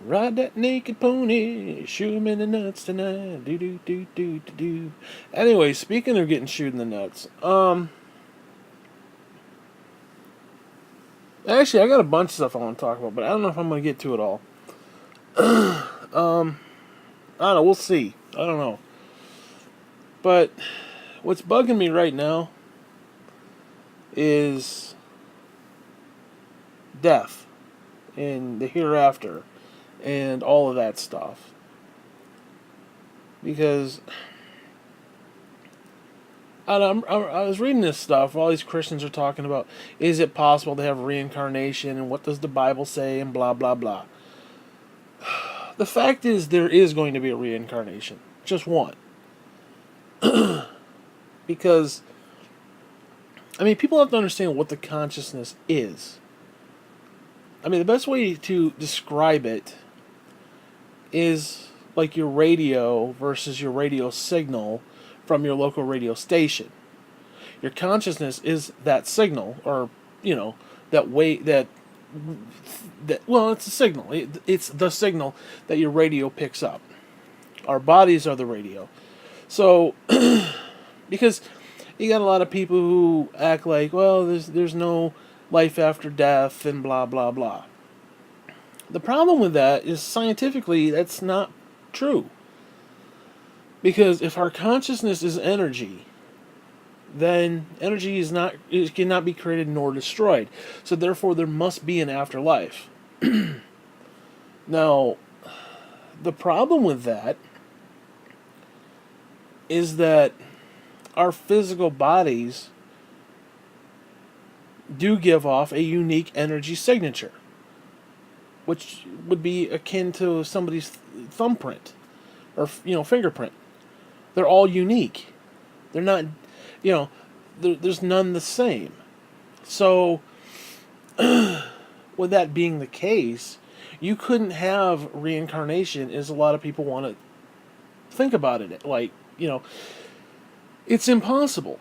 Ride that naked pony, shoot him in the nuts tonight. Do do do do do do. Anyway, speaking of getting shot in the nuts, actually, I got a bunch of stuff I want to talk about, but I don't know if I'm going to get to it all. I don't know. We'll see. I don't know. But what's bugging me right now is death and the hereafter and all of that stuff. Because I was reading this stuff. All these Christians are talking about, is it possible to have reincarnation and what does the Bible say and blah, blah, blah. The fact is, there is going to be a reincarnation. Just one. Because, I mean, people have to understand what the consciousness is. I mean, the best way to describe it is like your radio versus your radio signal from your local radio station. Your consciousness is that signal, or, you know, that way that well, it's a signal. It's the signal that your radio picks up. Our bodies are the radio. So, because you got a lot of people who act like, well, there's no life after death and blah blah blah. The problem with that is scientifically that's not true. Because if our consciousness is energy, then energy is not, it cannot be created nor destroyed. So therefore there must be an afterlife. Now, the problem with that is that our physical bodies do give off a unique energy signature, which would be akin to somebody's thumbprint or, you know, fingerprint. They're all unique. They're not, you know, there's none the same. So, with that being the case, you couldn't have reincarnation as a lot of people want to think about it. Like, you know, it's impossible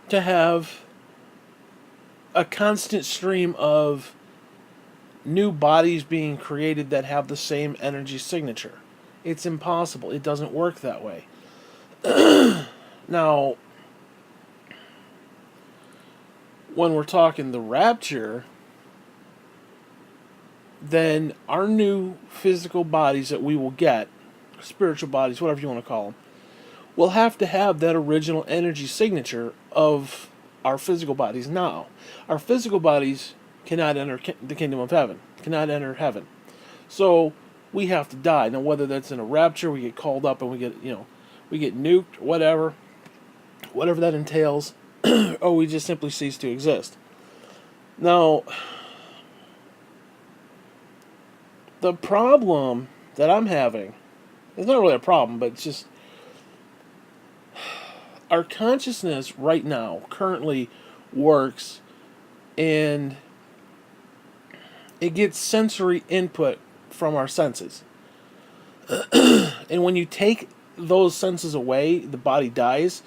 to have a constant stream of new bodies being created that have the same energy signature. It's impossible. It doesn't work that way. Now, when we're talking the rapture, then our new physical bodies that we will get, spiritual bodies, whatever you want to call them, will have to have that original energy signature of our physical bodies now. Our physical bodies cannot enter the kingdom of heaven, cannot enter heaven. So we have to die. Now, whether that's in a rapture, we get called up and we get, you know, we get nuked, whatever that entails, or we just simply cease to exist. Now, the problem that I'm having, it's not really a problem, but it's just our consciousness right now currently works and it gets sensory input from our senses. And when you take those senses away, the body dies.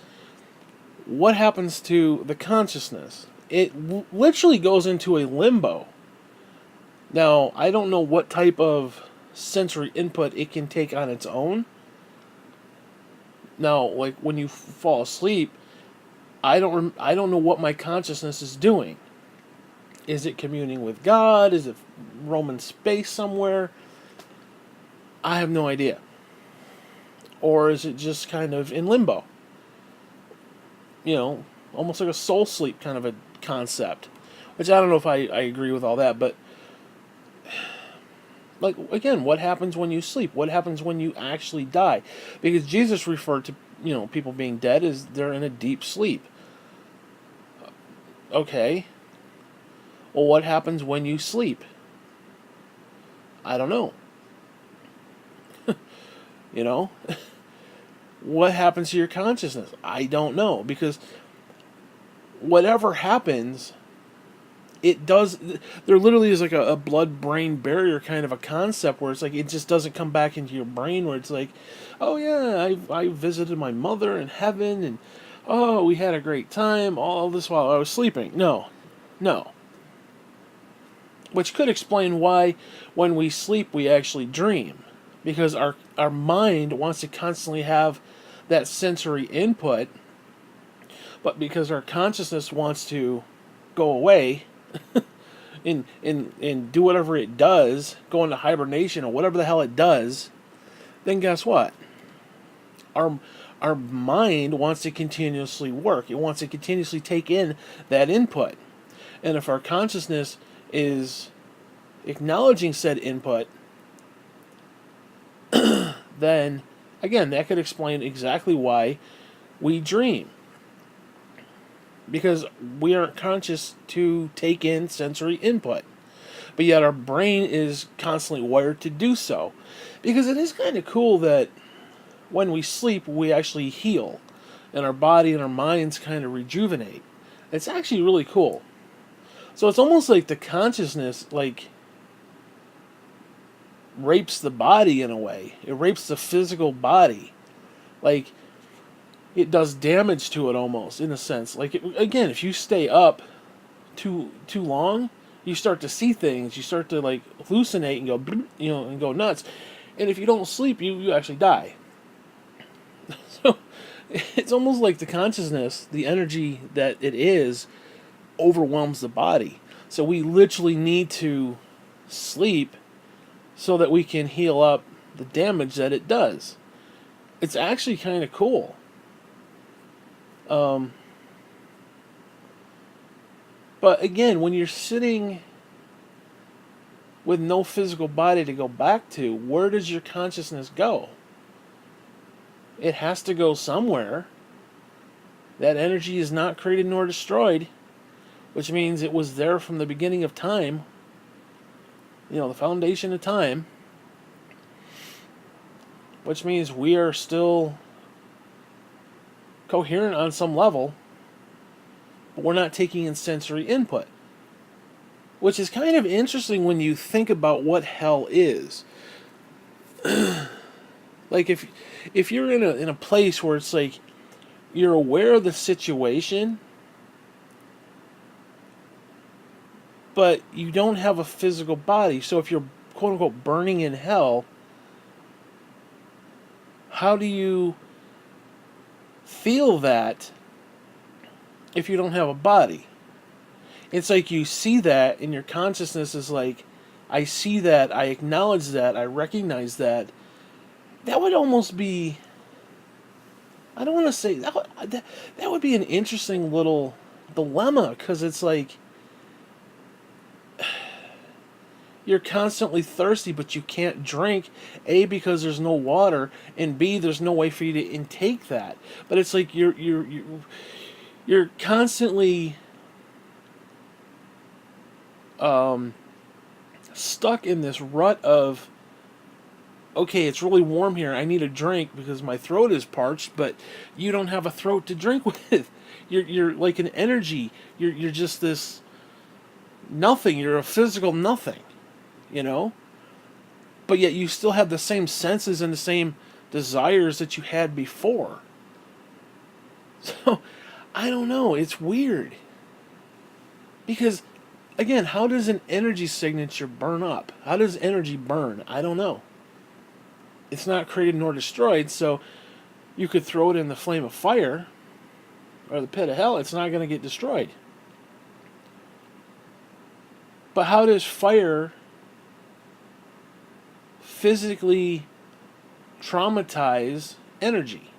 What happens to the consciousness? It literally goes into a limbo. Now, I don't know what type of sensory input it can take on its own. Now, like when you fall asleep, I don't know what my consciousness is doing. Is it communing with God? Is it roaming space somewhere? I have no idea. Or is it just kind of in limbo? You know, almost like a soul sleep kind of a concept. Which I don't know if I agree with all that, but like, again, what happens when you sleep? What happens when you actually die? Because Jesus referred to, you know, people being dead as they're in a deep sleep. Okay. Well, what happens when you sleep? I don't know. You know? What happens to your consciousness? I don't know. Because whatever happens, it does, there literally is like a blood-brain barrier kind of a concept where it's like it just doesn't come back into your brain, where it's like, oh yeah, I visited my mother in heaven and oh, we had a great time, all this while I was sleeping. No. which could explain why when we sleep we actually dream, because our mind wants to constantly have that sensory input, but because our consciousness wants to go away and do whatever it does, go into hibernation or whatever the hell it does, then guess what? Our our mind wants to continuously work. It wants to continuously take in that input. And if our consciousness is acknowledging said input, then again, that could explain exactly why we dream. Because we aren't conscious to take in sensory input. But yet our brain is constantly wired to do so. Because it is kind of cool that when we sleep, we actually heal. And our body and our minds kind of rejuvenate. It's actually really cool. So it's almost like the consciousness, like, rapes the body in a way. It rapes the physical body. Like, it does damage to it almost, in a sense. Like, again, if you stay up too long, you start to see things. You start to, like, hallucinate and go, and go nuts. And if you don't sleep, you actually die. So it's almost like the consciousness, the energy that it is, overwhelms the body. So we literally need to sleep so that we can heal up the damage that it does. It's actually kind of cool. But again, when you're sitting with no physical body to go back to, where does your consciousness go? It has to go somewhere. That energy is not created nor destroyed, which means it was there from the beginning of time, the foundation of time, which means we are still coherent on some level, but we're not taking in sensory input. Which is kind of interesting when you think about what hell is. Like if you're in a place where it's like you're aware of the situation, but you don't have a physical body. So if you're quote unquote burning in hell, how do you feel that if you don't have a body? It's like you see that and your consciousness is like, I see that, I acknowledge that, I recognize that. That would almost be, I don't want to say, that would be an interesting little dilemma, because it's like, you're constantly thirsty, but you can't drink. A, because there's no water, and B, there's no way for you to intake that. But it's like you're constantly stuck in this rut of, okay, it's really warm here, I need a drink because my throat is parched, but you don't have a throat to drink with. You're like an energy. You're just this nothing. You're a physical nothing, But yet you still have the same senses and the same desires that you had before. So, I don't know. It's weird. Because, again, how does an energy signature burn up? How does energy burn? I don't know. It's not created nor destroyed, so you could throw it in the flame of fire or the pit of hell, it's not going to get destroyed. But how does fire physically traumatize energy?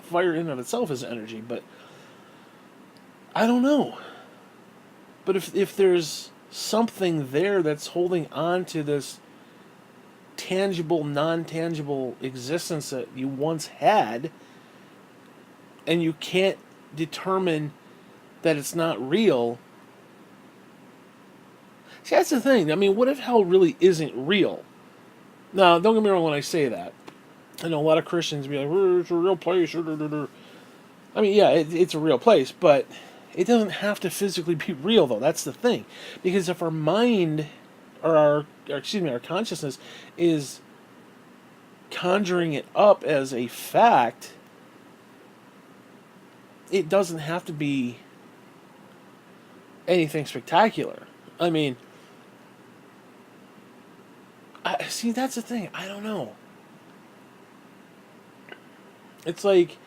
Fire in and of itself is energy, but I don't know. But if there's something there that's holding on to this tangible, non-tangible existence that you once had, and you can't determine that it's not real. See, that's the thing. I mean, what if hell really isn't real? Now, don't get me wrong when I say that. I know a lot of Christians be like, it's a real place. I mean, yeah, it's a real place, but it doesn't have to physically be real, though. That's the thing. Because if our mind, or our consciousness is conjuring it up as a fact, it doesn't have to be anything spectacular. I mean, see, that's the thing. I don't know. It's like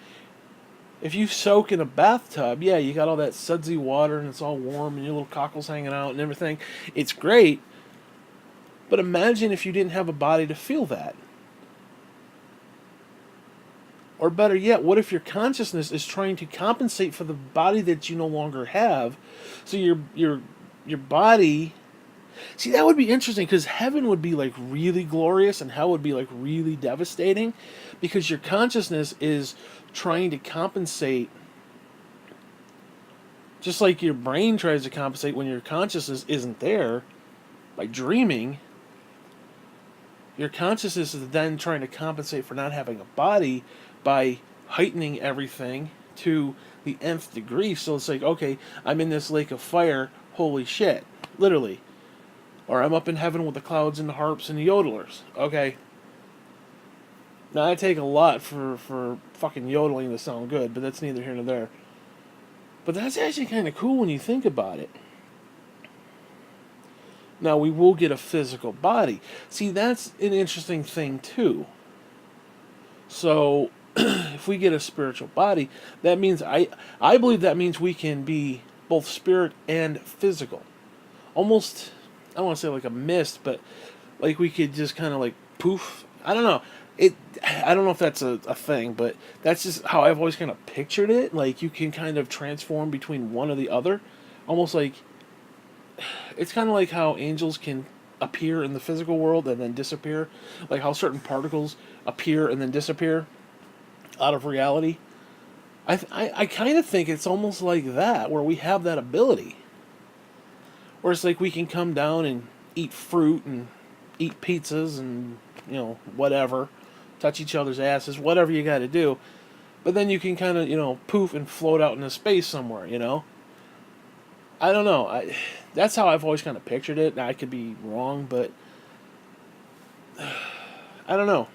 if you soak in a bathtub, yeah, you got all that sudsy water and it's all warm and your little cockles hanging out and everything. It's great. But imagine if you didn't have a body to feel that. Or better yet, what if your consciousness is trying to compensate for the body that you no longer have? So your body. See, that would be interesting because heaven would be like really glorious and hell would be like really devastating because your consciousness is trying to compensate just like your brain tries to compensate when your consciousness isn't there by dreaming. Your consciousness is then trying to compensate for not having a body by heightening everything to the nth degree. So it's like, okay, I'm in this lake of fire, holy shit, literally. Or I'm up in heaven with the clouds and the harps and the yodelers. Okay. Now, I take a lot for fucking yodeling to sound good, but that's neither here nor there. But that's actually kind of cool when you think about it. Now, we will get a physical body. See, that's an interesting thing, too. So, if we get a spiritual body, that means, I believe that means we can be both spirit and physical. Almost, I don't want to say like a mist, but like we could just kind of like poof. I don't know. I don't know if that's a thing, but that's just how I've always kind of pictured it. Like you can kind of transform between one or the other. Almost like, it's kind of like how angels can appear in the physical world and then disappear. Like how certain particles appear and then disappear out of reality. I kind of think it's almost like that, where we have that ability. Where it's like we can come down and eat fruit and eat pizzas and, whatever. Touch each other's asses, whatever you got to do. But then you can kind of, poof and float out into space somewhere, I don't know. That's how I've always kind of pictured it. I could be wrong, but I don't know.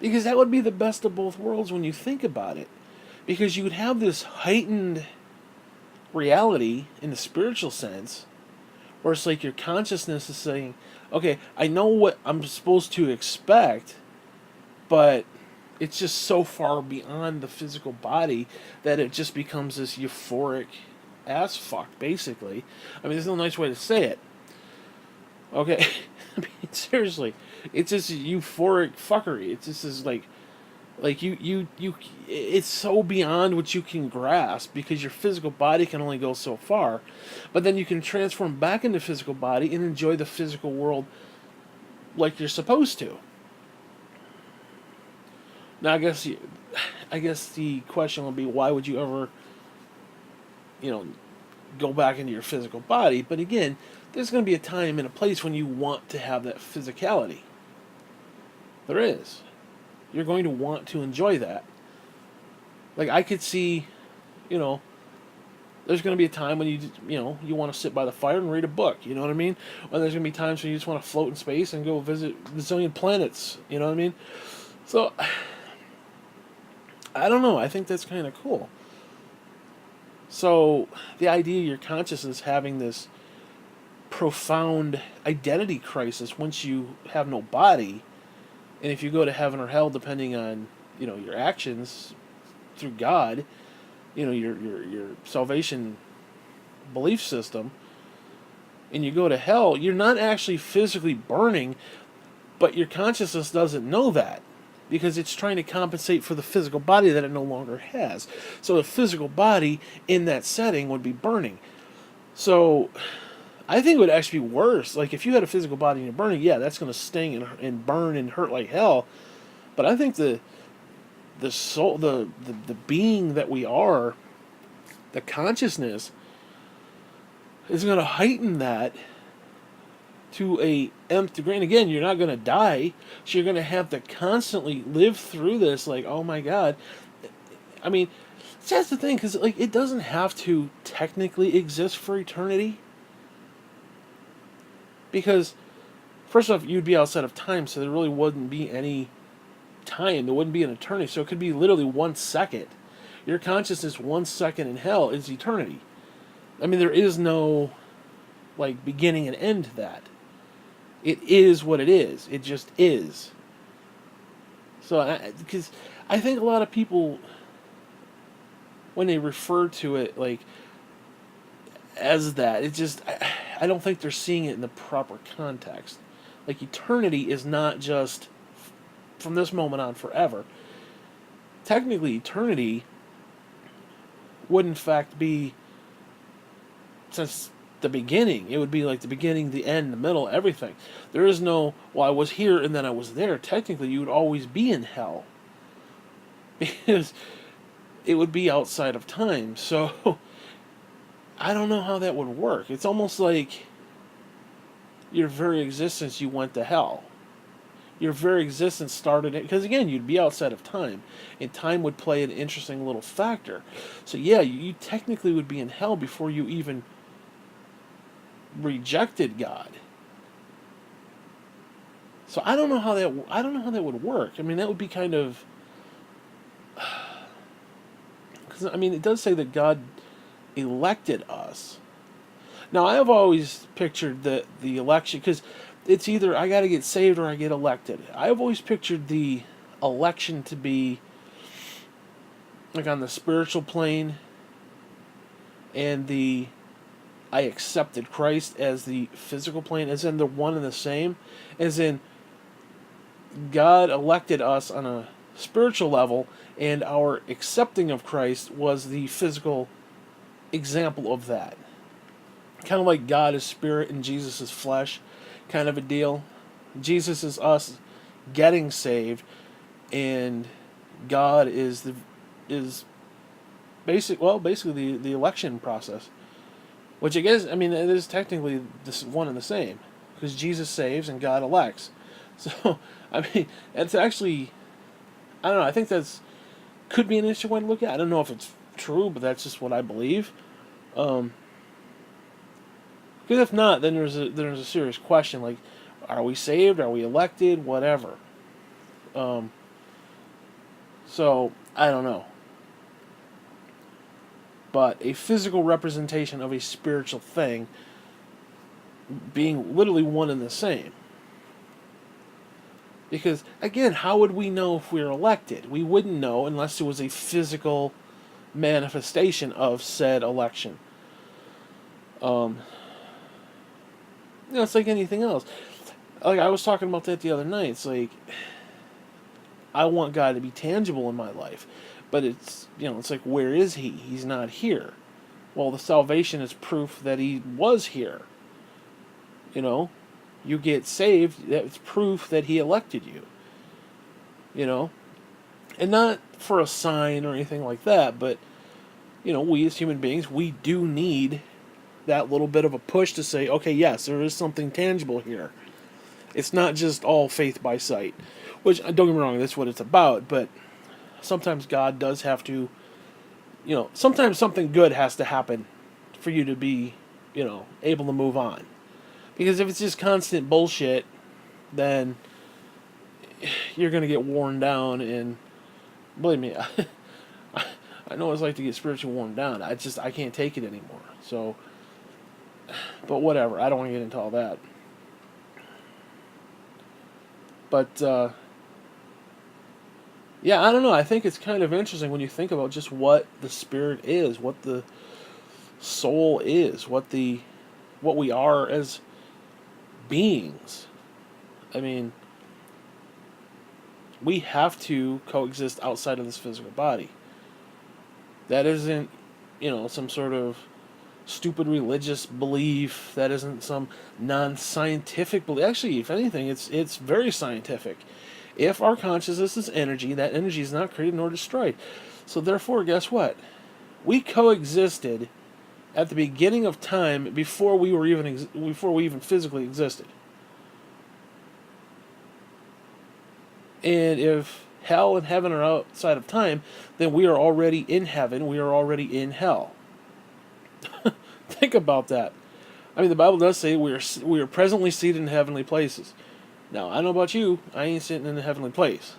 Because that would be the best of both worlds when you think about it. Because you would have this heightened reality in the spiritual sense, where it's like your consciousness is saying, okay, I know what I'm supposed to expect, but it's just so far beyond the physical body that it just becomes this euphoric ass fuck, basically. I mean, there's no nice way to say it. Okay? I mean, seriously. It's just euphoric fuckery. It's just this, like you it's so beyond what you can grasp because your physical body can only go so far. But then you can transform back into physical body and enjoy the physical world like you're supposed to. Now, I guess the question will be, why would you ever, go back into your physical body? But again, there's going to be a time and a place when you want to have that physicality. There is. You're going to want to enjoy that. Like, I could see, there's going to be a time when you want to sit by the fire and read a book, you know what I mean? Or there's going to be times when you just want to float in space and go visit a zillion planets, you know what I mean? So, I don't know. I think that's kind of cool. So, the idea of your consciousness having this profound identity crisis once you have no body, and if you go to heaven or hell, depending on, your actions through God, your salvation belief system, and you go to hell, you're not actually physically burning, but your consciousness doesn't know that. Because it's trying to compensate for the physical body that it no longer has. So the physical body in that setting would be burning. So I think it would actually be worse. Like if you had a physical body and you're burning, yeah, that's going to sting and burn and hurt like hell. But I think the soul, the being that we are, the consciousness, is going to heighten that to a nth degree. And again, you're not going to die, so you're going to have to constantly live through this. Like, oh my God. I mean, that's the thing, because like it doesn't have to technically exist for eternity. Because first off, you'd be outside of time, so there really wouldn't be any time. There wouldn't be an eternity. So it could be literally 1 second. Your consciousness 1 second in hell is eternity. I mean, there is no like beginning and end to that. It is what it is. It just is. So, because I think a lot of people, when they refer to it like as that, it just I don't think they're seeing it in the proper context. Like eternity is not just from this moment on forever. Technically, eternity would in fact be since the beginning. It would be like the beginning, the end, the middle, everything. There is no, well, I was here and then I was there. Technically, you would always be in hell because it would be outside of time. So I don't know how that would work. It's almost like your very existence you went to hell. Your very existence started it because again you'd be outside of time, and time would play an interesting little factor. So yeah, you technically would be in hell before you even rejected God. So I don't know how that would work. I mean, that would be kind of because I mean it does say that God elected us. Now I have always pictured the election because it's either I got to get saved or I get elected. I've always pictured the election to be like on the spiritual plane, and the I accepted Christ as the physical plane, as in the one and the same, as in God elected us on a spiritual level, and our accepting of Christ was the physical example of that. Kind of like God is spirit and Jesus is flesh, kind of a deal. Jesus is us getting saved, and God is basically the election process. Which I guess, I mean, it is technically this one and the same, because Jesus saves and God elects. So, I mean, it's actually, I don't know, I think that's, could be an interesting way to look at it. I don't know if it's true, but that's just what I believe. Because if not, then there's a serious question, like, are we saved, are we elected, whatever. So, I don't know. But a physical representation of a spiritual thing being literally one and the same. Because, again, how would we know if we were elected? We wouldn't know unless it was a physical manifestation of said election. It's like anything else. Like, I was talking about that the other night. It's like, I want God to be tangible in my life. But it's like, where is he? He's not here. Well, the salvation is proof that he was here. You get saved, that's proof that he elected you. And not for a sign or anything like that, but, we as human beings, we do need that little bit of a push to say, okay, yes, there is something tangible here. It's not just all faith by sight. Which, don't get me wrong, that's what it's about, but sometimes God does have to, sometimes something good has to happen for you to be, able to move on. Because if it's just constant bullshit, then you're going to get worn down, and believe me, I know what it's like to get spiritually worn down. I can't take it anymore. So, but whatever, I don't want to get into all that. But, yeah, I don't know. I think it's kind of interesting when you think about just what the spirit is, what the soul is, what we are as beings. I mean, we have to coexist outside of this physical body. That isn't, some sort of stupid religious belief. That isn't some non-scientific belief. Actually, if anything, it's very scientific. If our consciousness is energy, that energy is not created nor destroyed. So therefore, guess what? We coexisted at the beginning of time before we even physically existed. And if hell and heaven are outside of time, then we are already in heaven. We are already in hell. Think about that. I mean, the Bible does say we are presently seated in heavenly places. Now, I don't know about you, I ain't sitting in a heavenly place.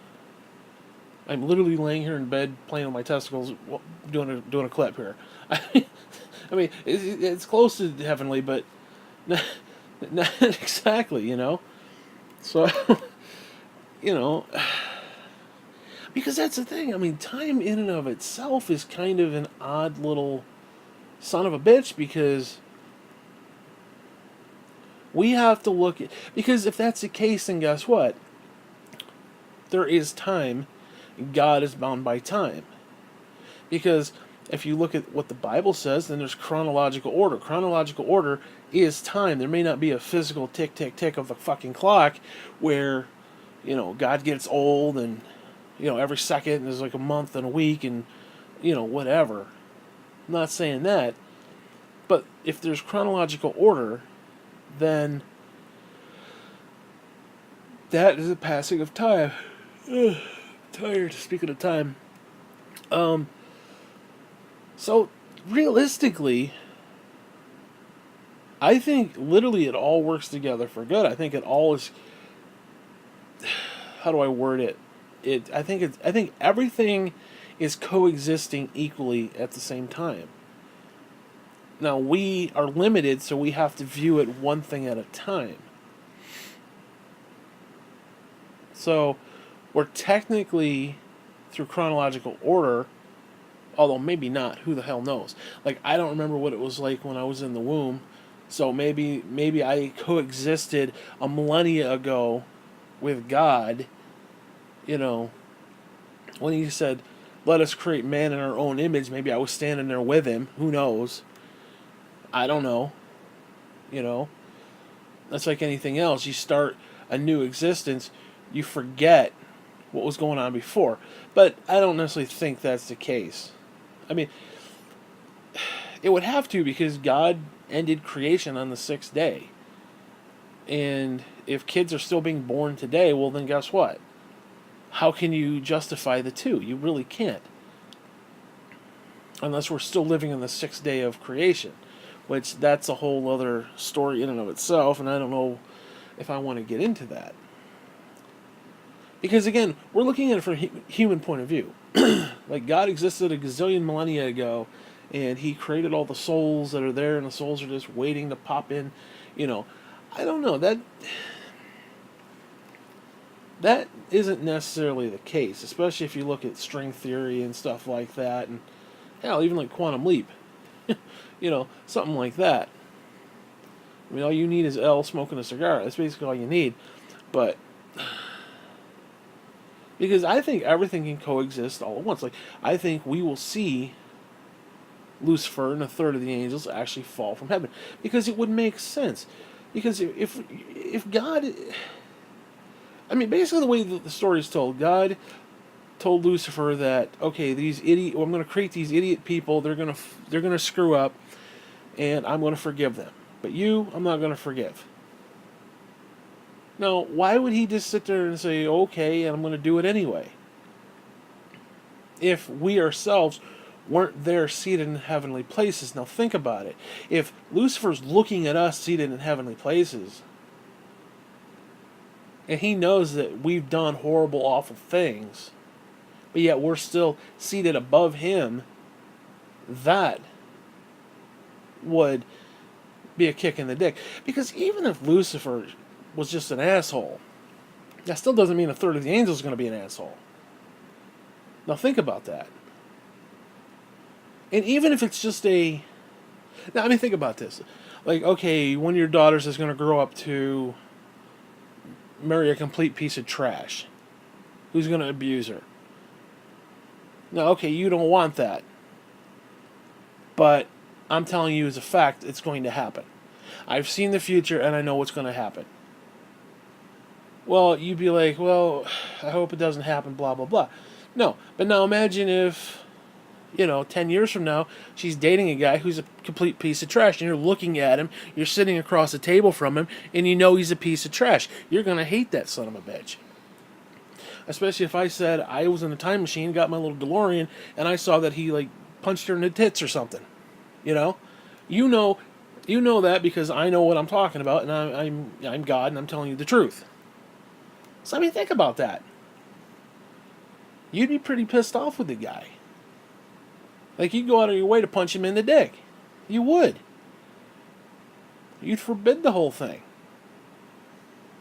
I'm literally laying here in bed playing with my testicles, doing a clip here. I mean, it's close to heavenly, but Not exactly, So, you know, because that's the thing. I mean, time in and of itself is kind of an odd little son of a bitch because we have to look at. Because if that's the case, then guess what? There is time. God is bound by time. Because if you look at what the Bible says, then there's chronological order. Chronological order is time. There may not be a physical tick, tick, tick of the fucking clock where, God gets old and, every second is like a month and a week and, whatever. I'm not saying that. But if there's chronological order, then that is a passing of time. Ugh, tired, speaking of time. So, realistically, I think literally it all works together for good. I think it all is. How do I word it? I think everything is coexisting equally at the same time. Now we are limited, so we have to view it one thing at a time. So we're technically through chronological order, although maybe not. Who the hell knows? Like I don't remember what it was like when I was in the womb. So maybe I coexisted a millennia ago with God, when he said, "Let us create man in our own image." Maybe I was standing there with him. Who knows? I don't know. You know, that's like anything else. You start a new existence, you forget what was going on before. But I don't necessarily think that's the case. I mean, it would have to because God ended creation on the sixth day. And if kids are still being born today, well, then guess what? How can you justify the two? You really can't. Unless we're still living in the sixth day of creation, which that's a whole other story in and of itself, and I don't know if I want to get into that. Because again, we're looking at it from a human point of view. Like God existed a gazillion millennia ago, and He created all the souls that are there, and the souls are just waiting to pop in. I don't know that isn't necessarily the case, especially if you look at string theory and stuff like that, and hell, even like quantum leap, something like that. I mean, all you need is L smoking a cigar. That's basically all you need. But because I think everything can coexist all at once. Like I think we will see Lucifer and a third of the angels actually fall from heaven because it would make sense. Because if God, I mean, basically the way that the story is told, God told Lucifer that okay, I'm going to create these idiot people. They're gonna screw up, and I'm going to forgive them. But I'm not going to forgive. Now, why would he just sit there and say, okay, and I'm going to do it anyway? If we ourselves weren't there seated in heavenly places. Now think about it. If Lucifer's looking at us seated in heavenly places, and he knows that we've done horrible, awful things, but yet we're still seated above him, that would be a kick in the dick. Because even if Lucifer was just an asshole, that still doesn't mean a third of the angels are going to be an asshole. Now think about that. And even if it's just think about this. Like, okay, one of your daughters is going to grow up to marry a complete piece of trash who's going to abuse her. Now, okay, you don't want that. But I'm telling you as a fact, it's going to happen. I've seen the future and I know what's going to happen. Well, you'd be like, well, I hope it doesn't happen, blah, blah, blah. No, but now imagine if, 10 years from now, she's dating a guy who's a complete piece of trash, and you're looking at him, you're sitting across the table from him, and you know he's a piece of trash. You're going to hate that son of a bitch. Especially if I said I was in a time machine, got my little DeLorean, and I saw that he, punched her in the tits or something. You know that because I know what I'm talking about, and I'm God, and I'm telling you the truth. So, I mean, think about that. You'd be pretty pissed off with the guy. Like, you'd go out of your way to punch him in the dick. You would. You'd forbid the whole thing.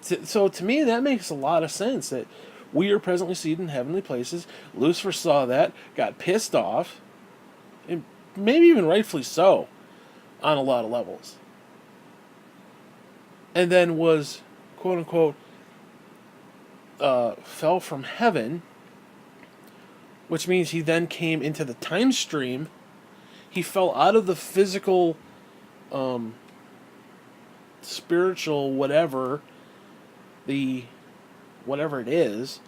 So to me, that makes a lot of sense that we are presently seated in heavenly places. Lucifer saw that, got pissed off, and maybe even rightfully so, on a lot of levels. And then was, quote unquote, fell from heaven, which means he then came into the time stream. He fell out of the physical, um, spiritual, the whatever it is,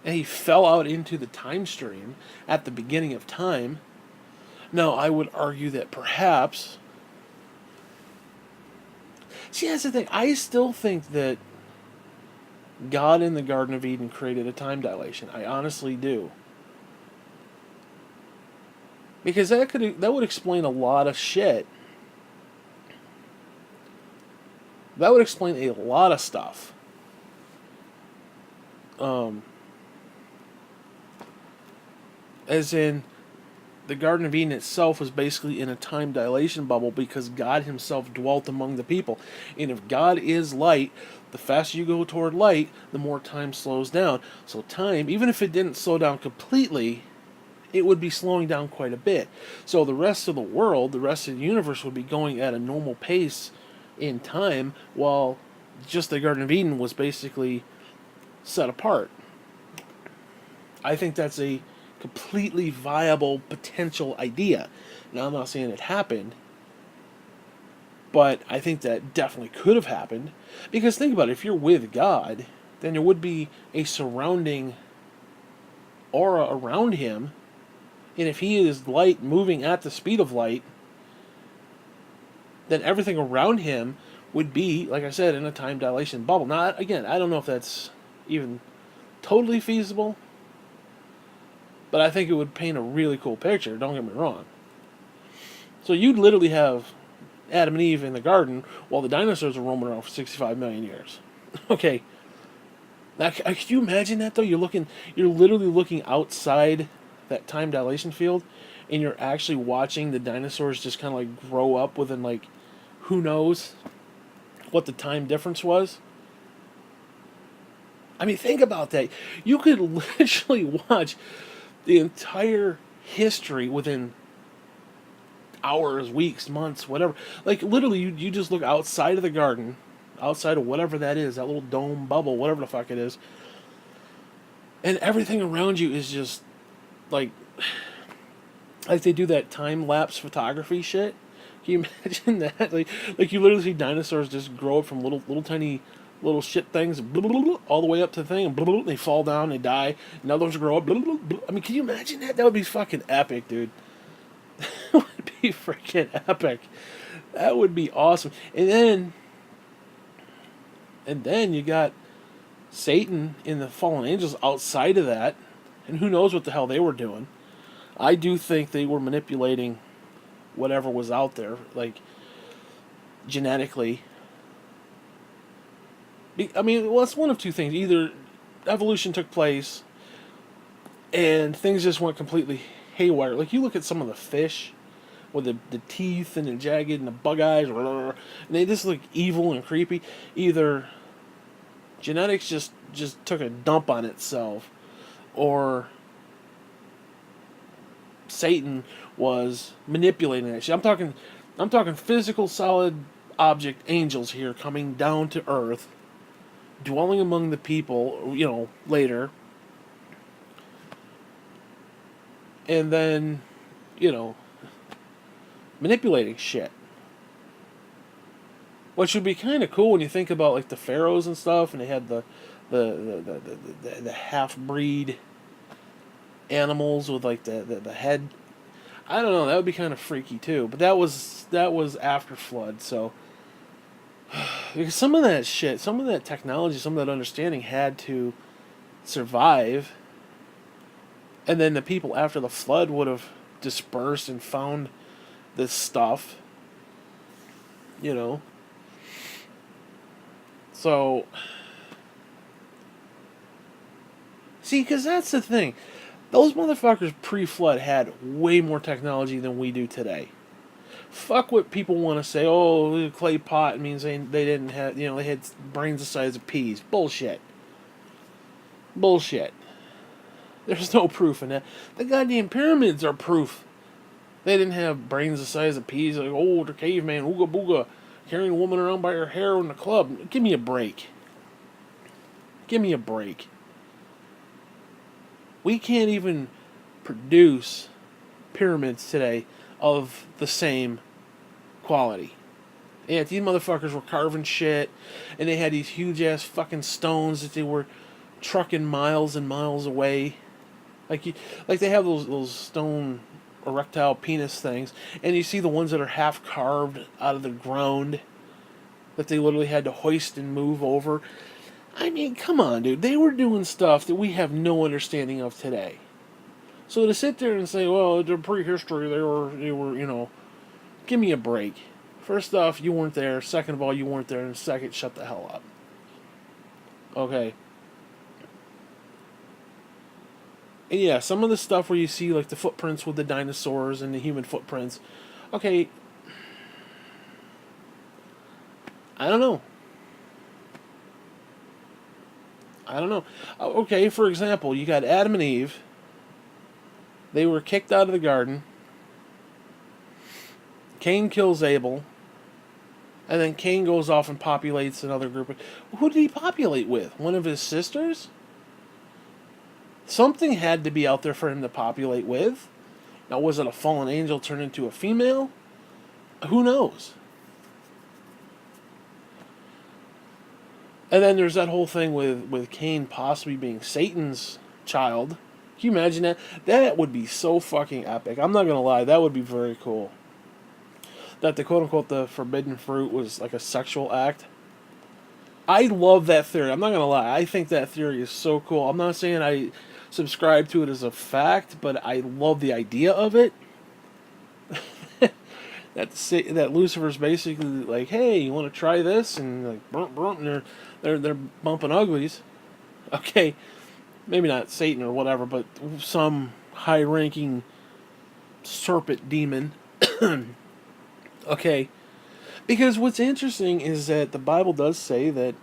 and he fell out into the time stream at the beginning of time. Now, I would argue that perhaps. See, that's the thing. I still think that God in the Garden of Eden created a time dilation. I honestly do. Because that would explain a lot of shit. That would explain a lot of stuff. As in, the Garden of Eden itself was basically in a time dilation bubble because God himself dwelt among the people. And if God is light, the faster you go toward light, the more time slows down. So time, even if it didn't slow down completely, it would be slowing down quite a bit. So the rest of the world, the rest of the universe would be going at a normal pace in time, while just the Garden of Eden was basically set apart. I think that's a completely viable potential idea. Now, I'm not saying it happened, but I think that definitely could have happened. Because think about it, if you're with God, then there would be a surrounding aura around him. And if he is light moving at the speed of light, then everything around him would be, like I said, in a time dilation bubble. Now, again, I don't know if that's even totally feasible, but I think it would paint a really cool picture, don't get me wrong. So you'd literally have Adam and Eve in the garden while the dinosaurs are roaming around for 65 million years. Okay. Now, could you imagine that, though? You're literally looking outside that time dilation field, and you're actually watching the dinosaurs just kind of like grow up within, like, who knows what the time difference was. I mean, think about that. You could literally watch the entire history within hours, weeks, months, whatever. Like, literally, you just look outside of the garden, outside of whatever that is, that little dome bubble, whatever the fuck it is, and everything around you is just, like they do that time-lapse photography shit. Can you imagine that? Like you literally see dinosaurs just grow up from little tiny little shit things, all the way up to the thing, and they fall down, they die, and others grow up. I mean, can you imagine that? That would be fucking epic, dude. That would be freaking epic. That would be awesome. And then you got Satan and the fallen angels outside of that, and who knows what the hell they were doing. I do think they were manipulating whatever was out there, like, genetically. I mean, well, it's one of two things. Either evolution took place and things just went completely haywire. Like, you look at some of the fish with the teeth and the jagged and the bug eyes, and they just look evil and creepy. Either genetics just took a dump on itself, or Satan was manipulating that shit. I'm talking physical, solid object angels here coming down to Earth, dwelling among the people, later. And then, manipulating shit. Which would be kind of cool when you think about, like, the pharaohs and stuff, and they had the half breed animals with, like, the head. I don't know, that would be kind of freaky too. But that was after flood, so because some of that shit, some of that technology, some of that understanding had to survive, and then the people after the flood would have dispersed and found this stuff, So, see, because that's the thing. Those motherfuckers pre-flood had way more technology than we do today. Fuck what people want to say. Oh, clay pot means they didn't have, they had brains the size of peas. Bullshit. Bullshit. There's no proof in that. The goddamn pyramids are proof. They didn't have brains the size of peas. Like, oh, they're caveman, ooga booga, carrying a woman around by her hair in the club. Give me a break. Give me a break. We can't even produce pyramids today of the same quality. Yeah, these motherfuckers were carving shit, and they had these huge ass fucking stones that they were trucking miles and miles away. Like they have those stone erectile penis things, and you see the ones that are half carved out of the ground that they literally had to hoist and move over. I mean, come on, dude. They were doing stuff that we have no understanding of today. So to sit there and say, well, they're prehistory, they were, give me a break. First off, you weren't there. Second of all, you weren't there. And second, shut the hell up. Okay. And yeah, some of the stuff where you see like the footprints with the dinosaurs and the human footprints. Okay. I don't know. Okay, for example, you got Adam and Eve. They were kicked out of the garden. Cain kills Abel. And then Cain goes off and populates another group. Who did he populate with? One of his sisters? Something had to be out there for him to populate with. Now, was it a fallen angel turned into a female? Who knows? And then there's that whole thing with Cain possibly being Satan's child. Can you imagine that? That would be so fucking epic. I'm not going to lie. That would be very cool. That the quote-unquote the forbidden fruit was like a sexual act. I love that theory. I'm not going to lie. I think that theory is so cool. I'm not saying I subscribe to it as a fact, but I love the idea of it. that Lucifer's basically like, hey, you want to try this? And like, and they're bumping uglies. Okay, maybe not Satan or whatever, but some high-ranking serpent demon. Okay, because what's interesting is that the Bible does say that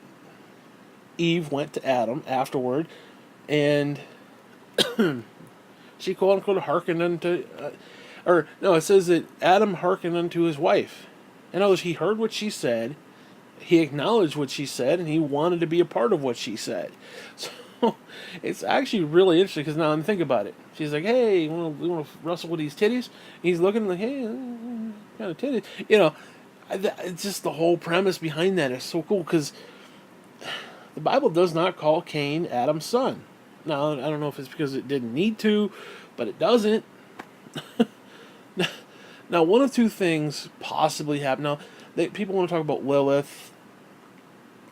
Eve went to Adam afterward, and she quote unquote hearkened unto, it says that Adam hearkened unto his wife. In other words, he heard what she said, he acknowledged what she said, and he wanted to be a part of what she said. So it's actually really interesting because now I'm thinking about it. She's like, "Hey, you want to wrestle with these titties?" And he's looking like, "Hey, kind of titties," It's just the whole premise behind that is so cool because the Bible does not call Cain Adam's son. Now, I don't know if it's because it didn't need to, but it doesn't. Now, one of two things possibly happened. Now, people want to talk about Lilith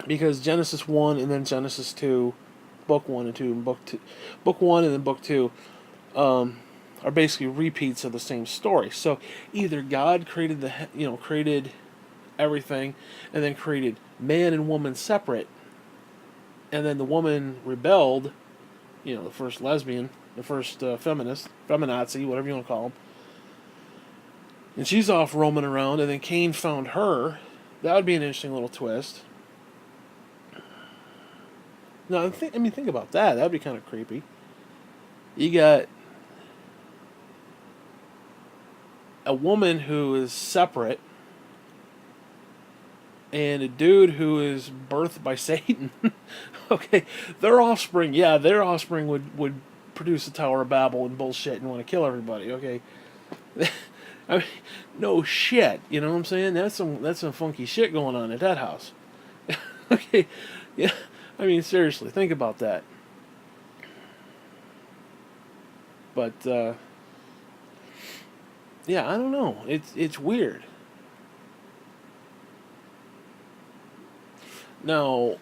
because Genesis 1 and then Genesis 2, Book 1 and 2, and Book 1 and then Book 2 are basically repeats of the same story. So either God created created everything and then created man and woman separate, and then the woman rebelled, the first lesbian, the first feminist, feminazi, whatever you want to call them. And she's off roaming around, and then Cain found her. That would be an interesting little twist. Now, think about that. That'd be kind of creepy. You got a woman who is separate, and a dude who is birthed by Satan. Okay, their offspring would produce the Tower of Babel and bullshit and want to kill everybody. Okay. I mean, no shit, you know what I'm saying? That's some funky shit going on at that house. Okay, yeah, I mean seriously, think about that. But yeah, I don't know. It's weird. Now,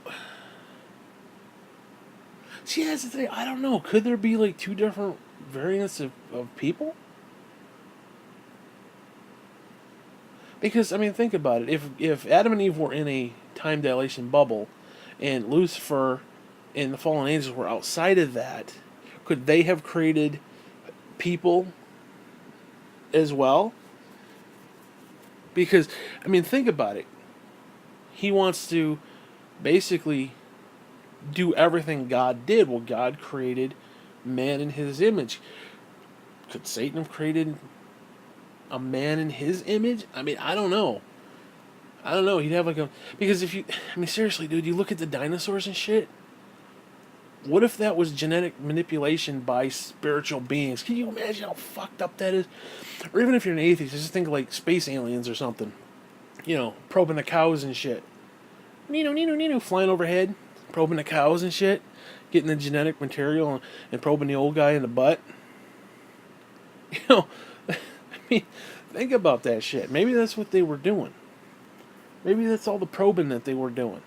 see, that's the thing. I don't know. Could there be like two different variants of people? Because, I mean, think about it. If Adam and Eve were in a time dilation bubble, and Lucifer and the fallen angels were outside of that, could they have created people as well? Because, I mean, think about it. He wants to basically do everything God did. Well, God created man in his image. Could Satan have created a man in his image? I mean, I don't know. I don't know. He'd have like a. Because if you. I mean, seriously, dude, you look at the dinosaurs and shit. What if that was genetic manipulation by spiritual beings? Can you imagine how fucked up that is? Or even if you're an atheist, just think of like space aliens or something. You know, probing the cows and shit. Nino, flying overhead, probing the cows and shit, getting the genetic material and probing the old guy in the butt. You know, I mean, think about that shit. Maybe that's what they were doing. Maybe that's all the probing that they were doing.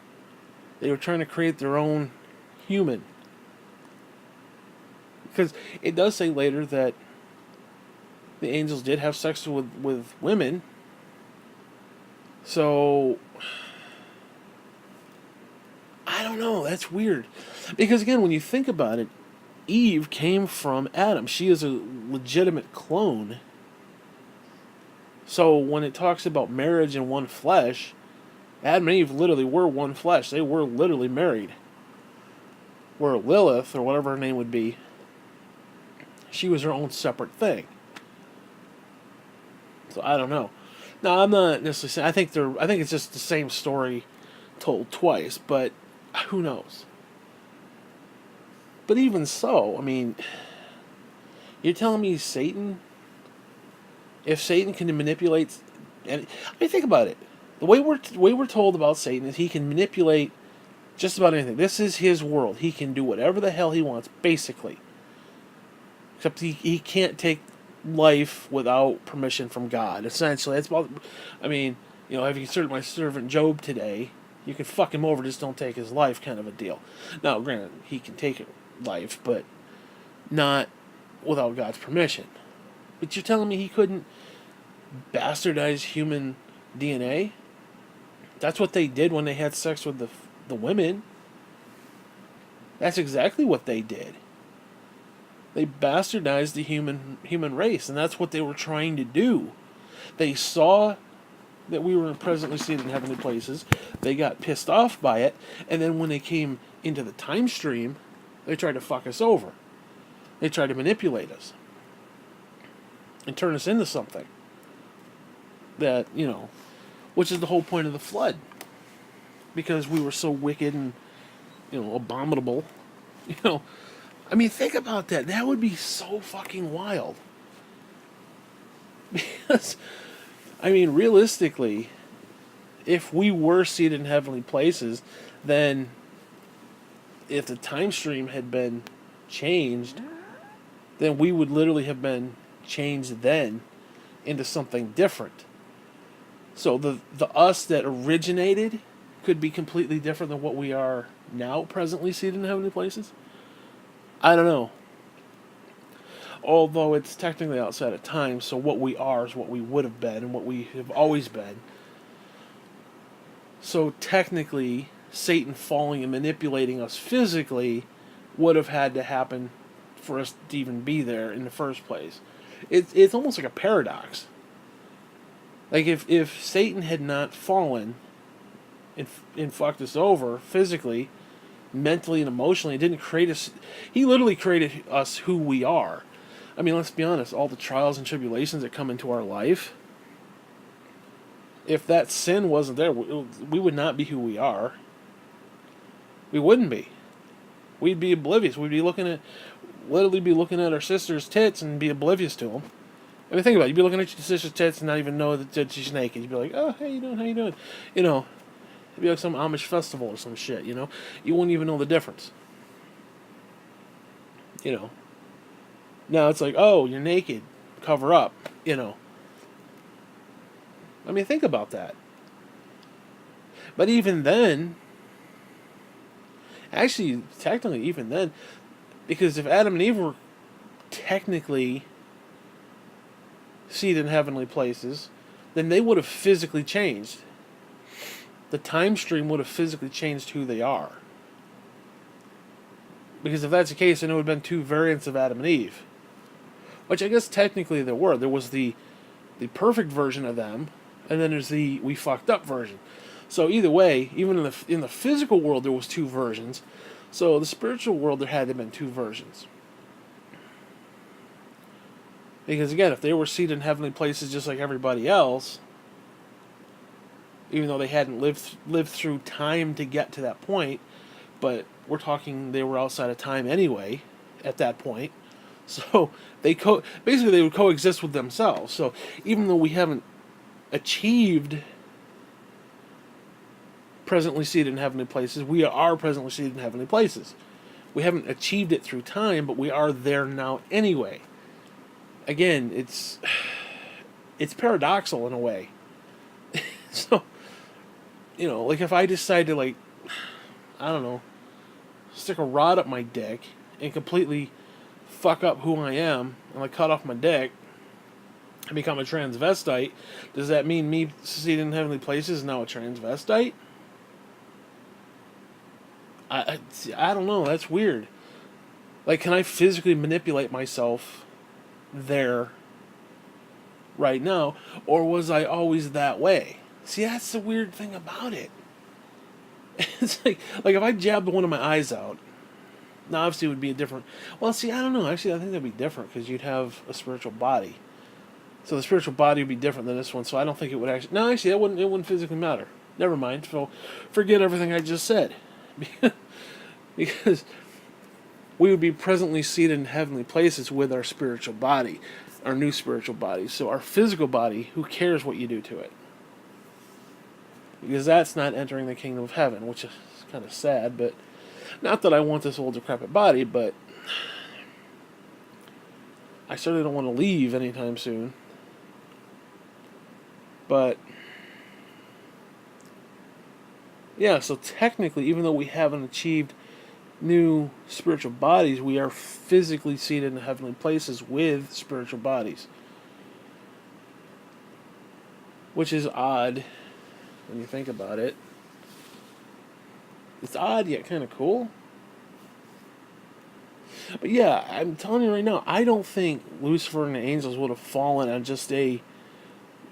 They were trying to create their own human. Because it does say later that the angels did have sex with women. So, I don't know. That's weird. Because again, when you think about it, Eve came from Adam. She is a legitimate clone. So when it talks about marriage and one flesh, Adam and Eve literally were one flesh. They were literally married. Where Lilith, or whatever her name would be, she was her own separate thing. So I don't know. Now I'm not necessarily saying I think it's just the same story told twice, but who knows? But even so, I mean, you're telling me Satan, if Satan can manipulate, and I mean, think about it. The way we're told about Satan is he can manipulate just about anything. This is his world. He can do whatever the hell he wants, basically. Except he can't take life without permission from God. Essentially, that's about. I mean, you know, have you considered my servant Job today? You can fuck him over, just don't take his life, kind of a deal. Now, granted, he can take life, but not without God's permission. But you're telling me he couldn't bastardize human DNA? That's what they did when they had sex with the women. That's exactly what they did. They bastardized the human race, and that's what they were trying to do. They saw that we were presently seated in heavenly places. They got pissed off by it, and then when they came into the time stream, they tried to fuck us over. They tried to manipulate us and turn us into something that, you know, which is the whole point of the flood. Because we were so wicked and, you know, abominable. You know, I mean, think about that. That would be so fucking wild. Because, I mean, realistically, if we were seated in heavenly places, then if the time stream had been changed, then we would literally have been changed then into something different. So the us that originated could be completely different than what we are now, presently seated in heavenly places. I don't know. Although it's technically outside of time, so what we are is what we would have been and what we have always been. So technically, Satan falling and manipulating us physically would have had to happen for us to even be there in the first place. It's almost like a paradox. Like if Satan had not fallen and fucked us over physically, mentally and emotionally, it didn't create us. He literally created us who we are. I mean, let's be honest, all the trials and tribulations that come into our life, if that sin wasn't there, we would not be who we are. We wouldn't be. We'd be oblivious. We'd be literally be looking at our sister's tits and be oblivious to them. I mean, think about it. You'd be looking at your sister's tits and not even know that she's naked. You'd be like, oh, how you doing? How you doing? You know, it'd be like some Amish festival or some shit, you know? You wouldn't even know the difference. You know? Now it's like, oh, you're naked. Cover up. You know? I mean, think about that. But even then, actually, technically, even then, because if Adam and Eve were technically seated in heavenly places, then they would have physically changed. The time stream would have physically changed who they are. Because if that's the case, then it would have been two variants of Adam and Eve. Which I guess technically there were. There was the perfect version of them, and then there's the we fucked up version. So either way, even in the physical world, there was two versions. So the spiritual world, there had to have been two versions. Because again, if they were seated in heavenly places just like everybody else, even though they hadn't lived through time to get to that point, but we're talking they were outside of time anyway at that point. So basically they would coexist with themselves. So even though we haven't achieved presently seated in heavenly places, we are presently seated in heavenly places. We haven't achieved it through time, but we are there now anyway. Again, it's paradoxical in a way. So, like if I decide to, like, I don't know, stick a rod up my dick and completely fuck up who I am, and like cut off my dick and become a transvestite, does that mean me seated in heavenly places is now a transvestite? I don't know. That's weird. Like, can I physically manipulate myself there right now, or was I always that way? See, that's the weird thing about it. It's like if I jabbed one of my eyes out, now obviously it would be a different. Well, see, I don't know. Actually, I think that'd be different because you'd have a spiritual body. So the spiritual body would be different than this one. So I don't think it would actually. No, actually, it wouldn't physically matter. Never mind. So forget everything I just said, because we would be presently seated in heavenly places with our spiritual body, our new spiritual body. So our physical body, who cares what you do to it? Because that's not entering the kingdom of heaven, which is kind of sad. But not that I want this old decrepit body, but I certainly don't want to leave anytime soon. But yeah, so technically, even though we haven't achieved new spiritual bodies, we are physically seated in heavenly places with spiritual bodies. Which is odd when you think about it. It's odd yet kind of cool. But yeah, I'm telling you right now, I don't think Lucifer and the angels would have fallen on just a,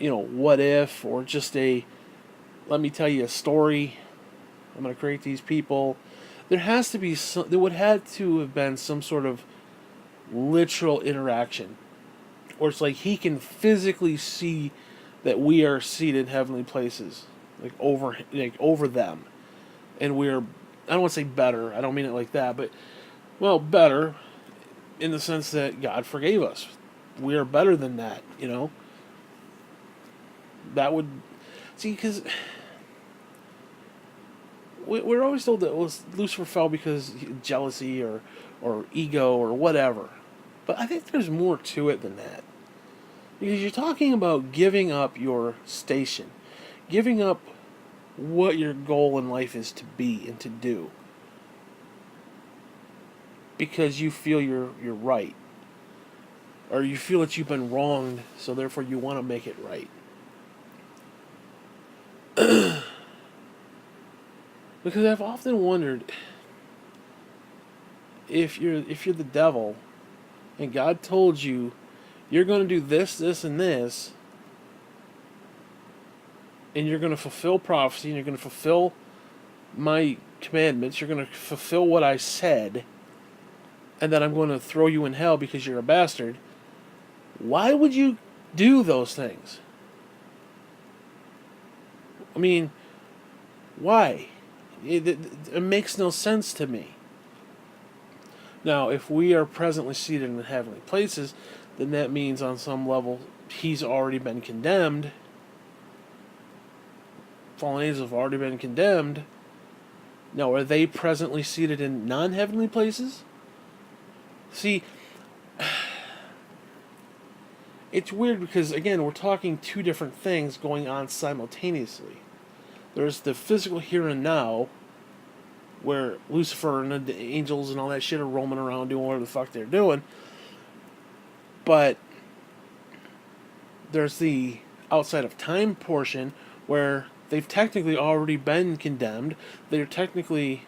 what if, or just a, let me tell you a story. I'm going to create these people. There would have to have been some sort of literal interaction. Or it's like he can physically see that we are seated in heavenly places. Like over them. And we're, I don't want to say better, I don't mean it like that, but, well, better in the sense that God forgave us. We are better than that, That would, see, because we're always told that Lucifer fell because jealousy or ego or whatever. But I think there's more to it than that. Because you're talking about giving up your station. Giving up what your goal in life is to be and to do. Because you feel you're right. Or you feel that you've been wronged, so therefore you want to make it right. Because I've often wondered if you're the devil and God told you you're going to do this, this, and this, and you're going to fulfill prophecy, and you're going to fulfill my commandments, you're going to fulfill what I said, and then I'm going to throw you in hell because you're a bastard, why would you do those things? I mean, why? It makes no sense to me. Now, if we are presently seated in heavenly places, then that means on some level he's already been condemned. Fallen angels have already been condemned. Now, are they presently seated in non-heavenly places? See, it's weird because, again, we're talking two different things going on simultaneously. There's the physical here and now, where Lucifer and the angels and all that shit are roaming around doing whatever the fuck they're doing. But there's the outside of time portion where they've technically already been condemned. They're technically,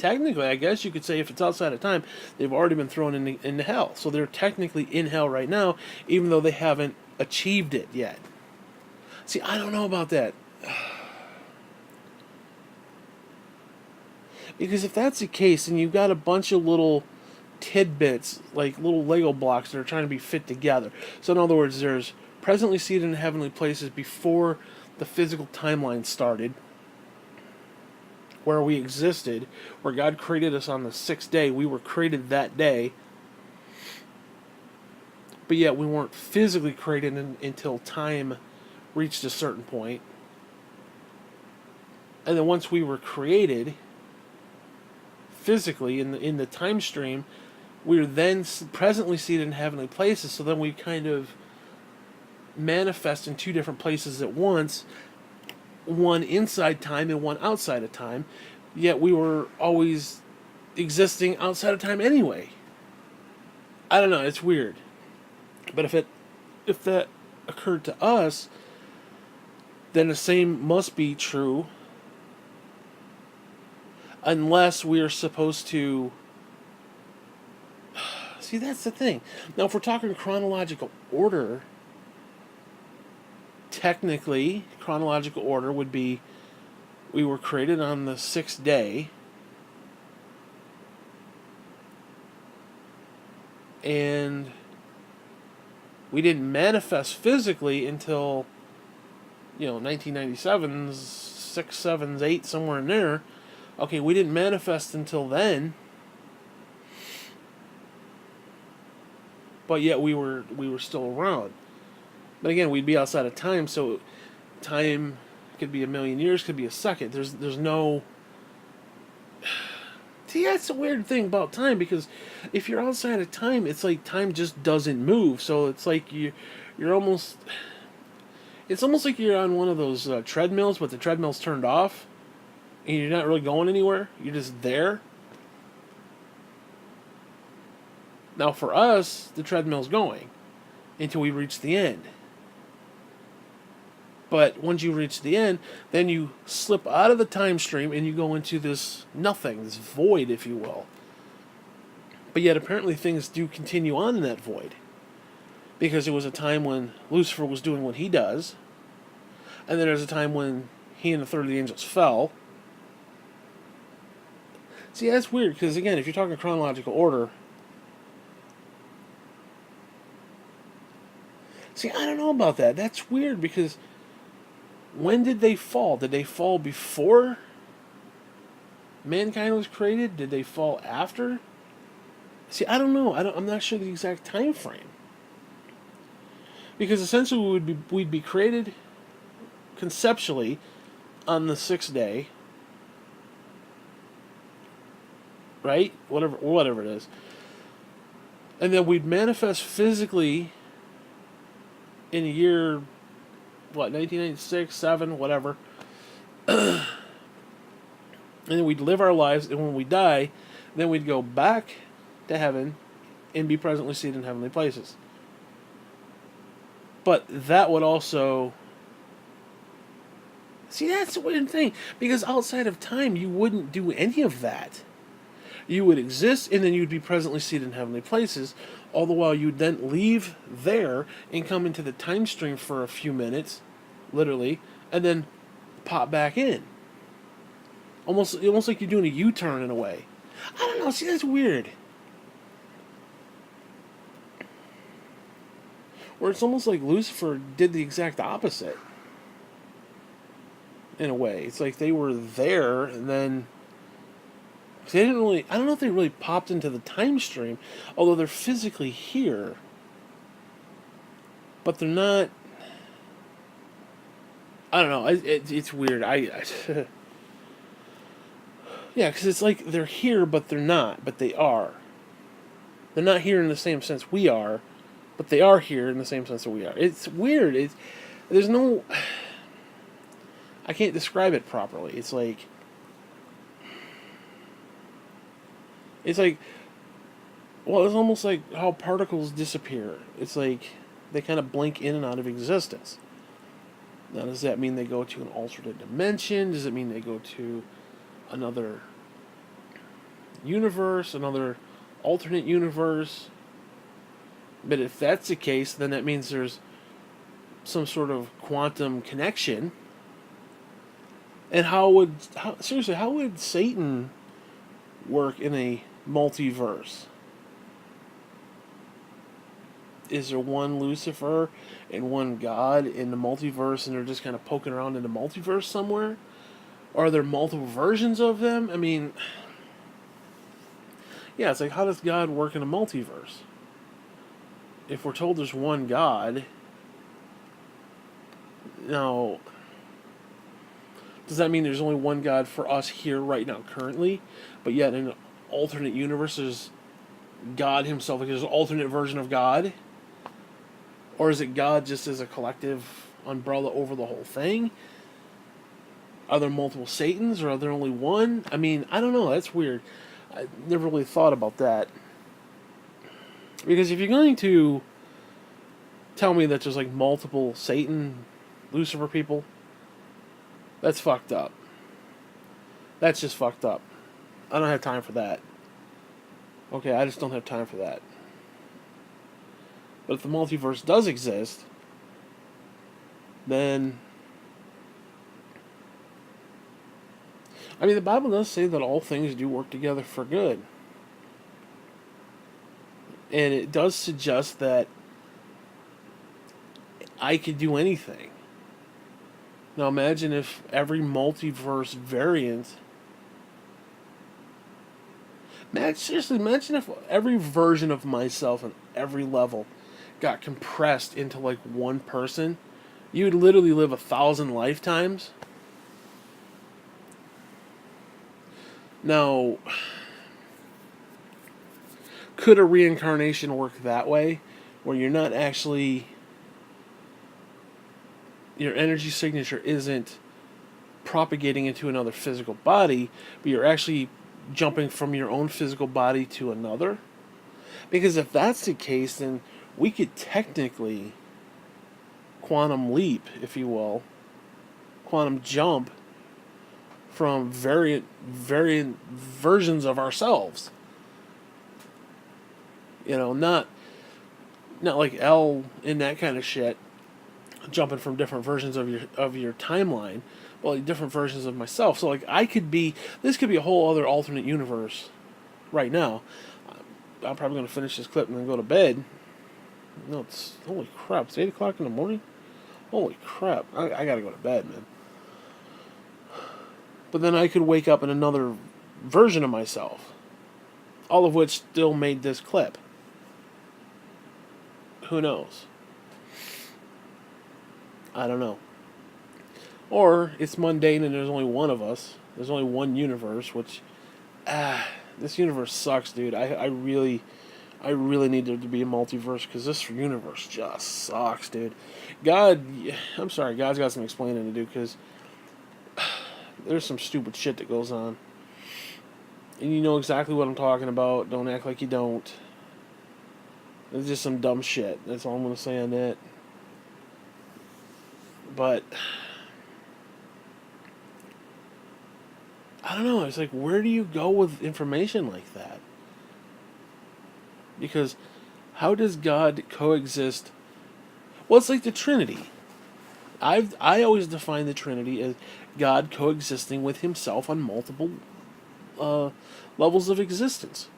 I guess you could say if it's outside of time, they've already been thrown into hell. So they're technically in hell right now, even though they haven't achieved it yet. See, I don't know about that. Because if that's the case, then you've got a bunch of little tidbits, like little Lego blocks that are trying to be fit together. So, in other words, there's presently seated in heavenly places before the physical timeline started, where we existed, where God created us on the sixth day. We were created that day, but yet we weren't physically created until time reached a certain point. And then once we were created physically in the time stream, we are then presently seated in heavenly places. So then we kind of manifest in two different places at once, one inside time and one outside of time, yet we were always existing outside of time anyway. I don't know, it's weird. But if that occurred to us, then the same must be true, unless we are supposed to... See, that's the thing. Now, if we're talking chronological order, technically, chronological order would be we were created on the sixth day, and we didn't manifest physically until, 1997, 6, 7, 8, somewhere in there. Okay, we didn't manifest until then, but yet we were still around. But again, we'd be outside of time, so time could be a million years, could be a second. There's no... See, that's the weird thing about time, because if you're outside of time, it's like time just doesn't move. So it's like you're almost... It's almost like you're on one of those treadmills, but the treadmill's turned off, and you're not really going anywhere. You're just there. Now, for us, the treadmill's going until we reach the end. But once you reach the end, then you slip out of the time stream and you go into this nothing, this void, if you will. But yet, apparently, things do continue on in that void. Because there was a time when Lucifer was doing what he does, and then there's a time when he and the third of the angels fell. See, that's weird, because again, if you're talking chronological order... See, I don't know about that. That's weird, because... When did they fall? Did they fall before mankind was created? Did they fall after? See, I don't know. I'm not sure the exact time frame. Because essentially we'd be created conceptually on the sixth day, right? Whatever it is. And then we'd manifest physically in a year, 1996, 7, whatever. And then we'd live our lives, and when we die, then we'd go back to heaven and be presently seated in heavenly places. But that would also... See, that's the weird thing, because outside of time, you wouldn't do any of that. You would exist, and then you'd be presently seated in heavenly places, all the while you'd then leave there and come into the time stream for a few minutes, literally, and then pop back in. Almost like you're doing a U-turn in a way. I don't know, see, that's weird. Or it's almost like Lucifer did the exact opposite. In a way. It's like they were there, and then... They didn't really... I don't know if they really popped into the time stream, although they're physically here. But they're not... I don't know. It's weird. Yeah, because it's like they're here, but they're not. But they are. They're not here in the same sense we are, but they are here in the same sense that we are. It's weird. There's no... I can't describe it properly. It's like... Well, it's almost like how particles disappear. It's like they kind of blink in and out of existence. Now, does that mean they go to an alternate dimension? Does it mean they go to another universe, another alternate universe? But if that's the case, then that means there's some sort of quantum connection. And seriously, how would Satan work in a multiverse? Is there one Lucifer and one God in the multiverse, and they're just kind of poking around in the multiverse somewhere? Are there multiple versions of them? I mean, yeah, it's like, how does God work in a multiverse? If we're told there's one God, now, does that mean there's only one God for us here right now, currently? But yet in an alternate universe, there's God himself, like there's an alternate version of God? Or is it God just as a collective umbrella over the whole thing? Are there multiple Satans, or are there only one? I mean, I don't know. That's weird. I never really thought about that. Because if you're going to tell me that there's like multiple Satan, Lucifer people, that's fucked up. That's just fucked up. I don't have time for that. Okay, I just don't have time for that. But if the multiverse does exist, then... I mean, the Bible does say that all things do work together for good. And it does suggest that I could do anything. Now imagine if every multiverse variant... Seriously, imagine if every version of myself on every level got compressed into like one person. You would literally live 1,000 lifetimes. Now, could a reincarnation work that way, where you're not actually, your energy signature isn't propagating into another physical body, but you're actually jumping from your own physical body to another? Because if that's the case, then we could technically quantum leap, if you will, quantum jump from variant versions of ourselves. You know, not like L in that kind of shit, jumping from different versions of your timeline, but like different versions of myself. So like this could be a whole other alternate universe right now. I'm probably going to finish this clip and then go to bed. No, it's... Holy crap, it's 8 o'clock in the morning? Holy crap, I gotta go to bed, man. But then I could wake up in another version of myself. All of which still made this clip. Who knows? I don't know. Or it's mundane and there's only one of us. There's only one universe, which... this universe sucks, dude. I really need there to be a multiverse, because this universe just sucks, dude. I'm sorry, God's got some explaining to do, because there's some stupid shit that goes on. And you know exactly what I'm talking about. Don't act like you don't. It's just some dumb shit. That's all I'm going to say on that. But I don't know. It's like, where do you go with information like that? Because how does God coexist? Well, it's like the Trinity. I always define the Trinity as God coexisting with himself on multiple levels of existence.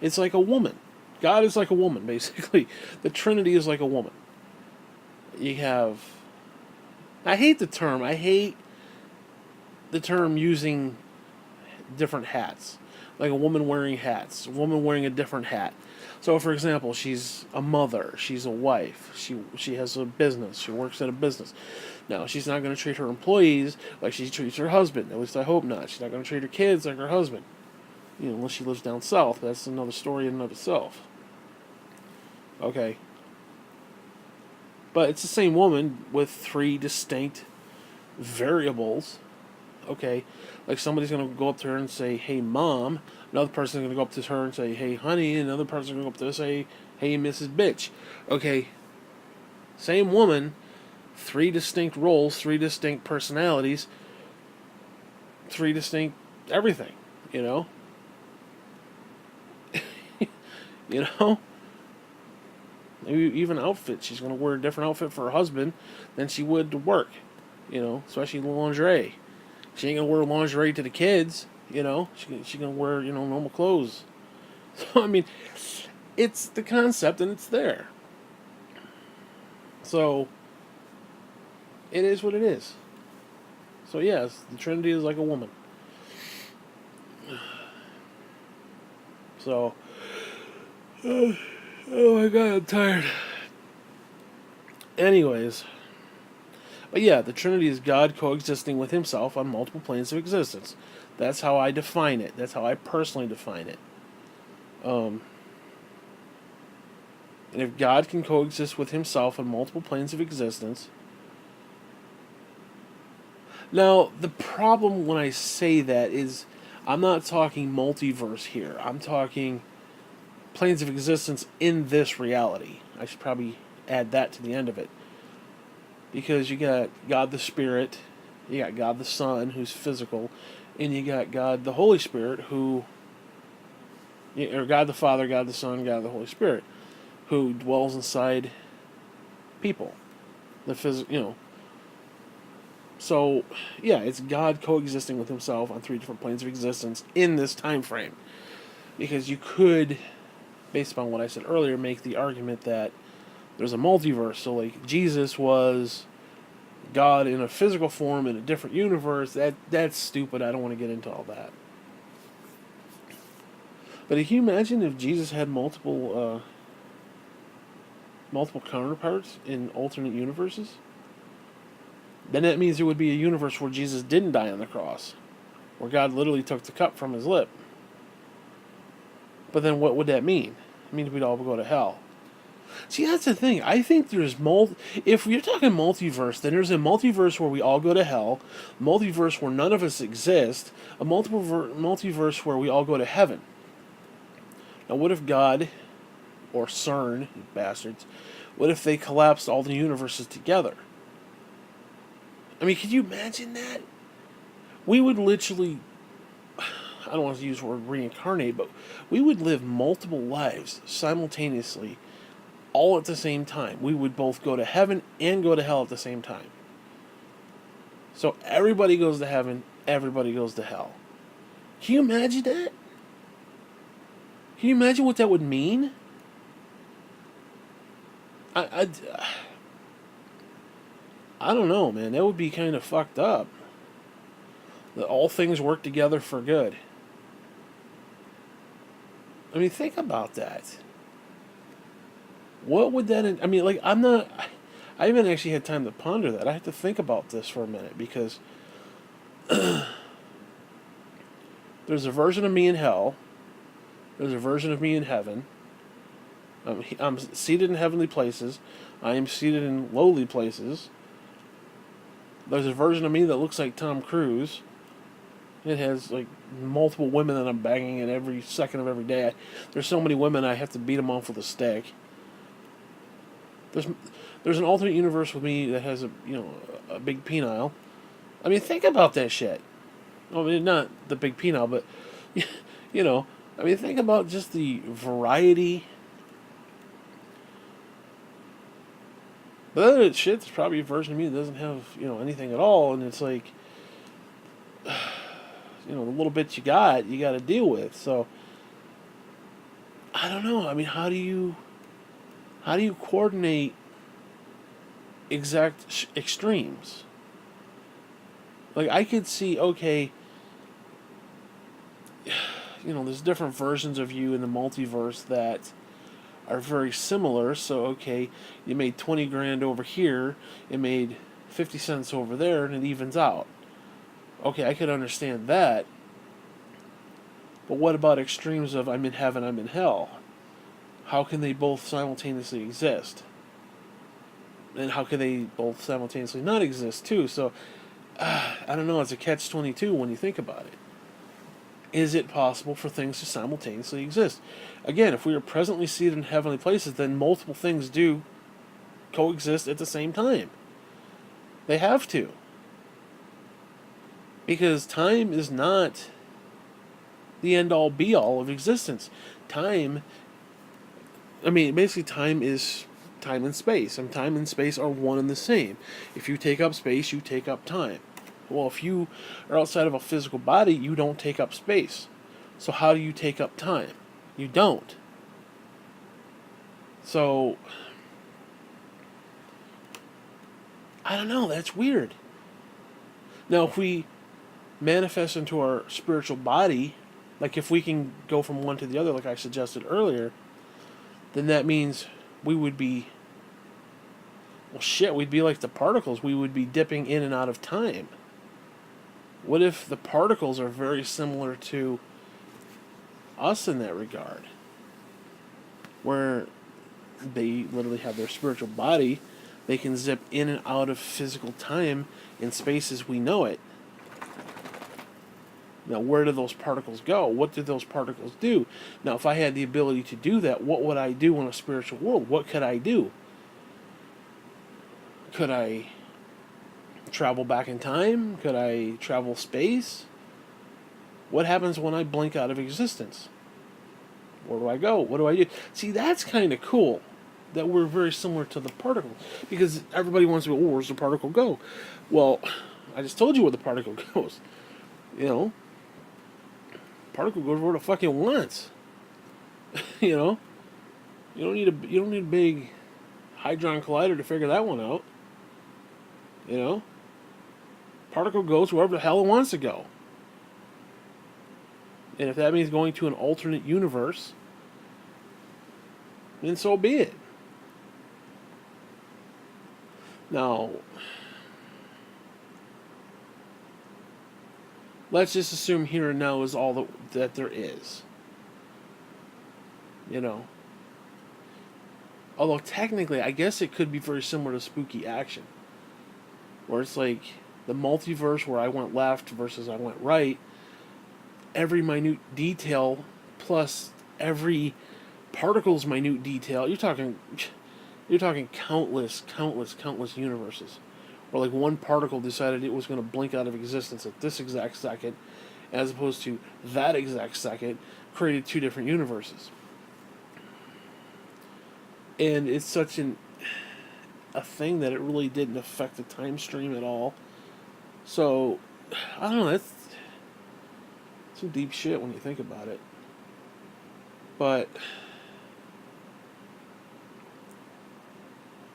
It's like a woman. God is like a woman, basically. The Trinity is like a woman. You have... I hate the term. I hate the term using different hats. Like a woman wearing hats. A woman wearing a different hat. So, for example, she's a mother. She's a wife. She has a business. She works at a business. Now, she's not going to treat her employees like she treats her husband. At least I hope not. She's not going to treat her kids like her husband. You know, unless she lives down south. That's another story in and of itself. Okay. But it's the same woman with 3 distinct variables. Okay. Like somebody's going to go up to her and say, "Hey, Mom." Another person's going to go up to her and say, "Hey, honey." And another person's going to go up to her and say, "Hey, Mrs. Bitch." Okay. Same woman. 3 distinct roles. 3 distinct personalities. 3 distinct everything. You know? You know? Maybe even outfit. She's going to wear a different outfit for her husband than she would to work. Especially lingerie. She ain't going to wear lingerie to the kids. She going to wear, normal clothes. So, I mean, it's the concept and it's there. So, it is what it is. So, yes, the Trinity is like a woman. So, oh my god, I'm tired. Anyways, but yeah, the Trinity is God coexisting with himself on multiple planes of existence. That's how I define it. That's how I personally define it. And if God can coexist with himself on multiple planes of existence... Now, the problem when I say that is I'm not talking multiverse here. I'm talking planes of existence in this reality. I should probably add that to the end of it. Because you got God the Spirit, you got God the Son, who's physical, and you got God the Holy Spirit, or God the Father, God the Son, God the Holy Spirit, who dwells inside people. So, yeah, it's God coexisting with himself on 3 different planes of existence in this time frame. Because you could, based upon what I said earlier, make the argument that there's a multiverse. So, like, Jesus was God in a physical form in a different universe. That's stupid. I don't want to get into all that. But can you imagine if Jesus had multiple counterparts in alternate universes? Then that means there would be a universe where Jesus didn't die on the cross, where God literally took the cup from his lip. But then what would that mean? It means we'd all go to hell. See, that's the thing. I think there's if you're talking multiverse, then there's a multiverse where we all go to hell, multiverse where none of us exist, a multiverse where we all go to heaven. Now, what if God, or CERN, bastards, what if they collapsed all the universes together? I mean, could you imagine that? We would literally, I don't want to use the word reincarnate, but we would live multiple lives simultaneously, all at the same time. We would both go to heaven and go to hell at the same time. So everybody goes to heaven, everybody goes to hell. Can you imagine that? Can you imagine what that would mean? I don't know, man. That would be kind of fucked up. That all things work together for good. I mean, think about that. What would that... I mean, like, I haven't actually had time to ponder that. I have to think about this for a minute, because there's a version of me in hell. There's a version of me in heaven. I'm seated in heavenly places. I am seated in lowly places. There's a version of me that looks like Tom Cruise. It has, like, multiple women that I'm banging in every second of every day. There's so many women I have to beat them off with a stick. There's an alternate universe with me that has a big penile. I mean, think about that shit. I mean, not the big penile, but I mean, think about just the variety. But other shit, there's probably a version of me that doesn't have anything at all, and it's like the little bits you got to deal with. So I don't know. I mean, how do you coordinate exact extremes? Like, I could see, okay, there's different versions of you in the multiverse that are very similar. So, okay, you made 20 grand over here, it made 50 cents over there, and it evens out. Okay, I could understand that. But what about extremes of I'm in heaven, I'm in hell? How can they both simultaneously exist? And how can they both simultaneously not exist too? So, I don't know, it's a catch-22 when you think about it. Is it possible for things to simultaneously exist? Again, if we are presently seated in heavenly places, then multiple things do coexist at the same time. They have to. Because time is not the end-all be-all of existence. Time is time and space, and time and space are one and the same. If you take up space, you take up time. Well, if you are outside of a physical body, you don't take up space. So how do you take up time? You don't. So, I don't know, that's weird. Now, if we manifest into our spiritual body, like if we can go from one to the other, like I suggested earlier, then that means we would be, well, shit, we'd be like the particles. We would be dipping in and out of time. What if the particles are very similar to us in that regard? Where they literally have their spiritual body, they can zip in and out of physical time in space as we know it. Now, where do those particles go? What do those particles do? Now, if I had the ability to do that, what would I do in a spiritual world? What could I do? Could I travel back in time? Could I travel space? What happens when I blink out of existence? Where do I go? What do I do? See, that's kind of cool that we're very similar to the particle, because everybody wants to go, oh, where's the particle go? Well, I just told you where the particle goes. You know, particle goes where the fuck it wants. You know, you don't need a big hadron collider to figure that one out. You know, particle goes wherever the hell it wants to go. And if that means going to an alternate universe, then so be it. Now, let's just assume here and now is all that there is. You know. Although technically, I guess it could be very similar to Spooky Action. Where it's like the multiverse where I went left versus I went right. Every minute detail plus every particle's minute detail. You're talking countless universes. Where like one particle decided it was going to blink out of existence at this exact second, as opposed to that exact second, created two different universes. And it's such a thing that it really didn't affect the time stream at all. So, I don't know, that's some deep shit when you think about it. But,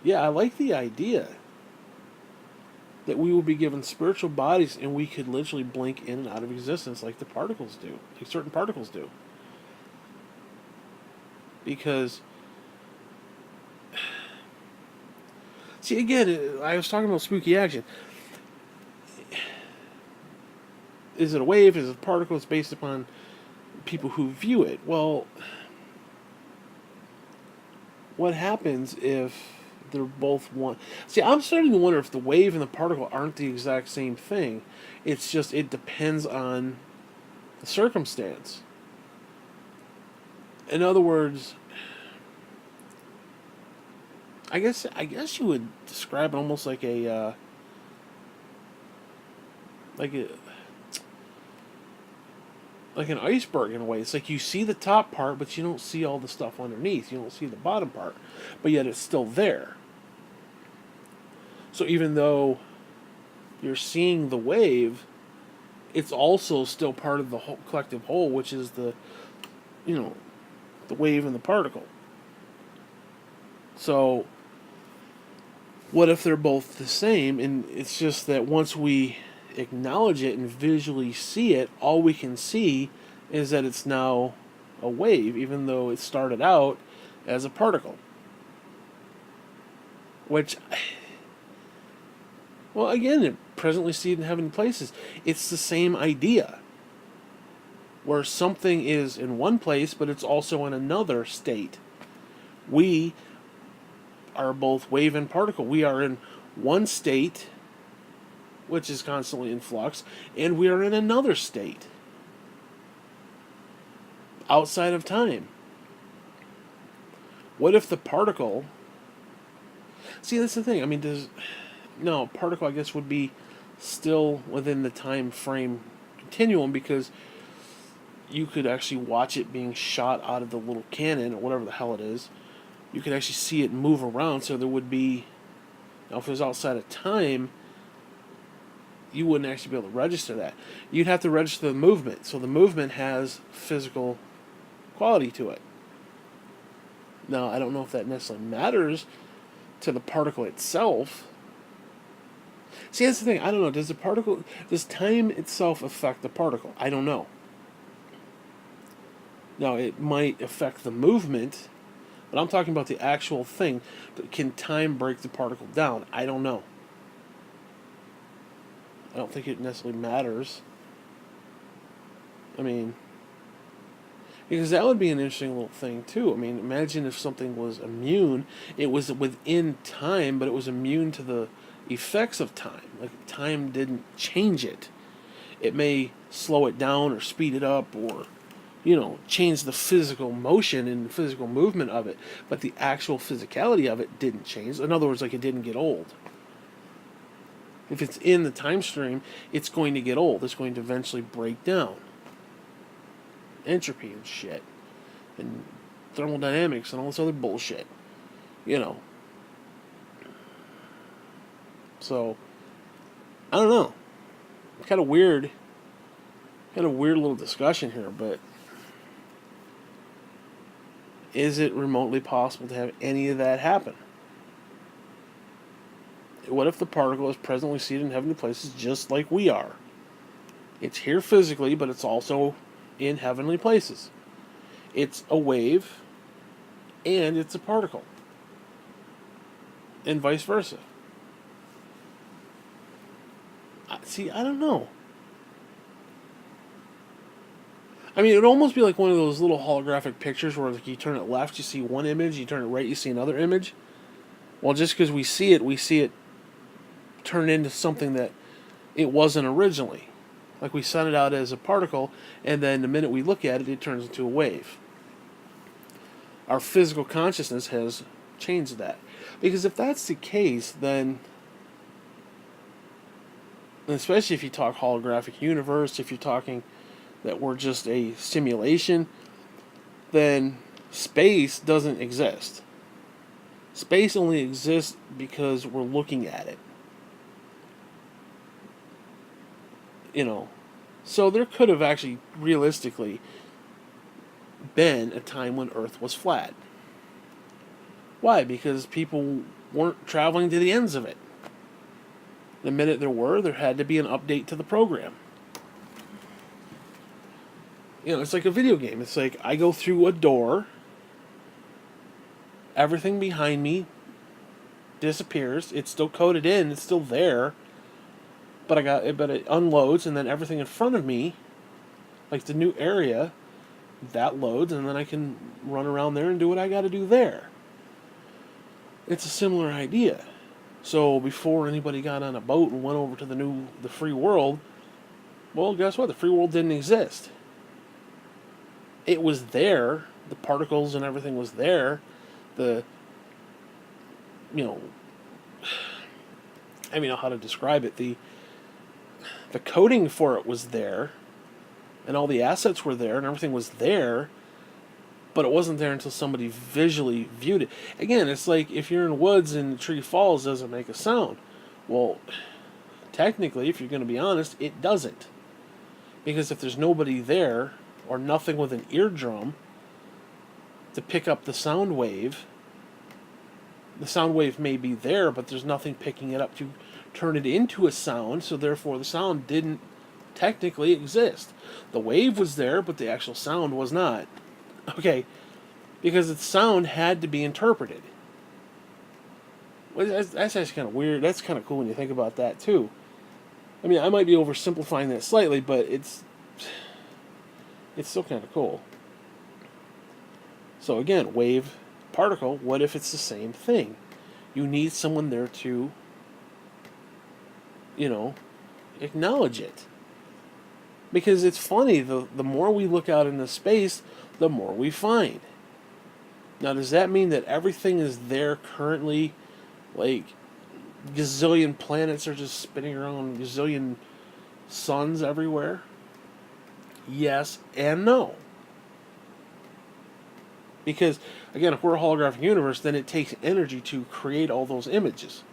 yeah, I like the idea that we will be given spiritual bodies and we could literally blink in and out of existence like the particles do, like certain particles do. Because, see, again, I was talking about Spooky Action. Is it a wave? Is it a particle? It's based upon people who view it. Well, what happens if they're both one? See, I'm starting to wonder if the wave and the particle aren't the exact same thing. It's just, it depends on the circumstance. In other words, I guess you would describe it almost like an iceberg in a way. It's like you see the top part, but you don't see all the stuff underneath. You don't see the bottom part, but yet it's still there. So even though you're seeing the wave, it's also still part of the whole collective whole, which is the wave and the particle. So what if they're both the same, and it's just that once we acknowledge it and visually see it, all we can see is that it's now a wave, even though it started out as a particle. Which, well, again, it presently see it in heavenly places. It's the same idea. Where something is in one place, but it's also in another state. We are both wave and particle. We are in one state, which is constantly in flux, and we are in another state outside of time. What if the particle... See, that's the thing. I mean, particle, I guess, would be still within the time frame continuum, because you could actually watch it being shot out of the little cannon, or whatever the hell it is, you could actually see it move around, so there would be, now if it was outside of time, you wouldn't actually be able to register that. You'd have to register the movement, so the movement has physical quality to it. Now, I don't know if that necessarily matters to the particle itself. See, that's the thing. I don't know. Does time itself affect the particle? I don't know. Now, it might affect the movement, but I'm talking about the actual thing. Can time break the particle down? I don't know. I don't think it necessarily matters. I mean, because that would be an interesting little thing, too. I mean, imagine if something was immune. It was within time, but it was immune to the effects of time. Like, time didn't change it. It may slow it down or speed it up or, change the physical motion and the physical movement of it. But the actual physicality of it didn't change. In other words, like, it didn't get old. If it's in the time stream, it's going to get old. It's going to eventually break down. Entropy and shit. And thermodynamics and all this other bullshit. So, I don't know. Kind of weird little discussion here, but is it remotely possible to have any of that happen? What if the particle is presently seated in heavenly places just like we are? It's here physically, but it's also in heavenly places. It's a wave, and it's a particle. And vice versa. See, I don't know. I mean, it would almost be like one of those little holographic pictures where, like, you turn it left, you see one image, you turn it right, you see another image. Well, just because we see it turn into something that it wasn't originally. Like, we sent it out as a particle, and then the minute we look at it, it turns into a wave. Our physical consciousness has changed that. Because if that's the case, then, especially if you talk holographic universe, if you're talking that we're just a simulation, then space doesn't exist. Space only exists because we're looking at it. So there could have actually realistically been a time when Earth was flat. Why? Because people weren't traveling to the ends of it. The minute there had to be an update to the program. It's like a video game. It's like I go through a door, everything behind me disappears. It's still coded in. It's still there. But it unloads, and then everything in front of me, like the new area, that loads, and then I can run around there and do what I got to do there. It's a similar idea. So before anybody got on a boat and went over to the free world, well, guess what? The free world didn't exist. It was there. The particles and everything was there. I don't know how to describe it. The coding for it was there, and all the assets were there, and everything was there, but it wasn't there until somebody visually viewed it. Again, it's like if you're in the woods and the tree falls, does it make a sound? Well, technically, if you're going to be honest, it doesn't. Because if there's nobody there, or nothing with an eardrum to pick up the sound wave may be there, but there's nothing picking it up to turn it into a sound, so therefore the sound didn't technically exist. The wave was there, but the actual sound was not. Okay, because the sound had to be interpreted. Well, that's actually kind of weird. That's kind of cool when you think about that, too. I mean, I might be oversimplifying that slightly, but it's still kind of cool. So again, wave, particle, what if it's the same thing? You need someone there to acknowledge it. Because it's funny, the more we look out into space, the more we find. Now, does that mean that everything is there currently? Like, gazillion planets are just spinning around, gazillion suns everywhere? Yes and no. Because, again, if we're a holographic universe, then it takes energy to create all those images.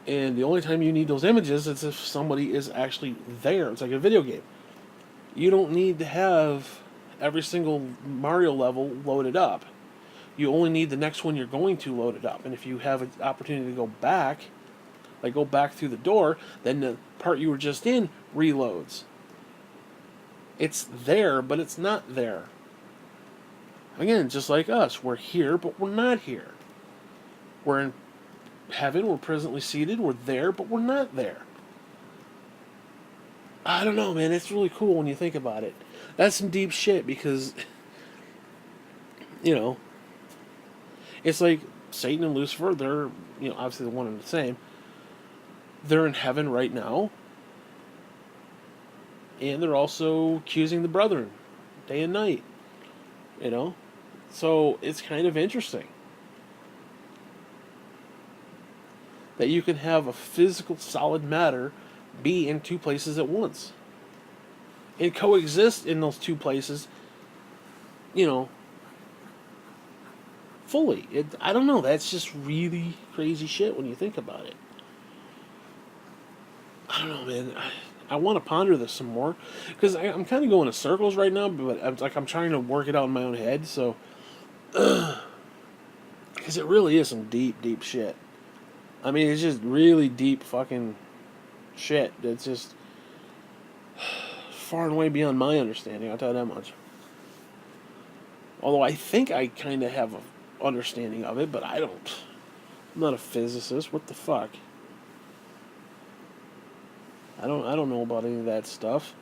And the only time you need those images is if somebody is actually there. It's like a video game. You don't need to have every single Mario level loaded up. You only need the next one you're going to load it up. And if you have an opportunity to go back, like go back through the door, then the part you were just in reloads. It's there, but it's not there. Again, just like us, we're here, but we're not here. We're in heaven, we're presently seated, we're there, but we're not there. I don't know, man, it's really cool when you think about it. That's some deep shit because, you know, it's like Satan and Lucifer, they're, obviously the one and the same. They're in heaven right now, and they're also accusing the brethren day and night, So it's kind of interesting that you can have a physical solid matter be in two places at once and coexist in those two places, fully. I don't know, that's just really crazy shit when you think about it. I don't know, man. I want to ponder this some more because I'm kind of going in circles right now, but I'm trying to work it out in my own head. So, because it really is some deep, deep shit. I mean, it's just really deep fucking shit. It's just far and away beyond my understanding. I'll tell you that much. Although I think I kind of have an understanding of it, but I don't. I'm not a physicist. What the fuck? I don't know about any of that stuff.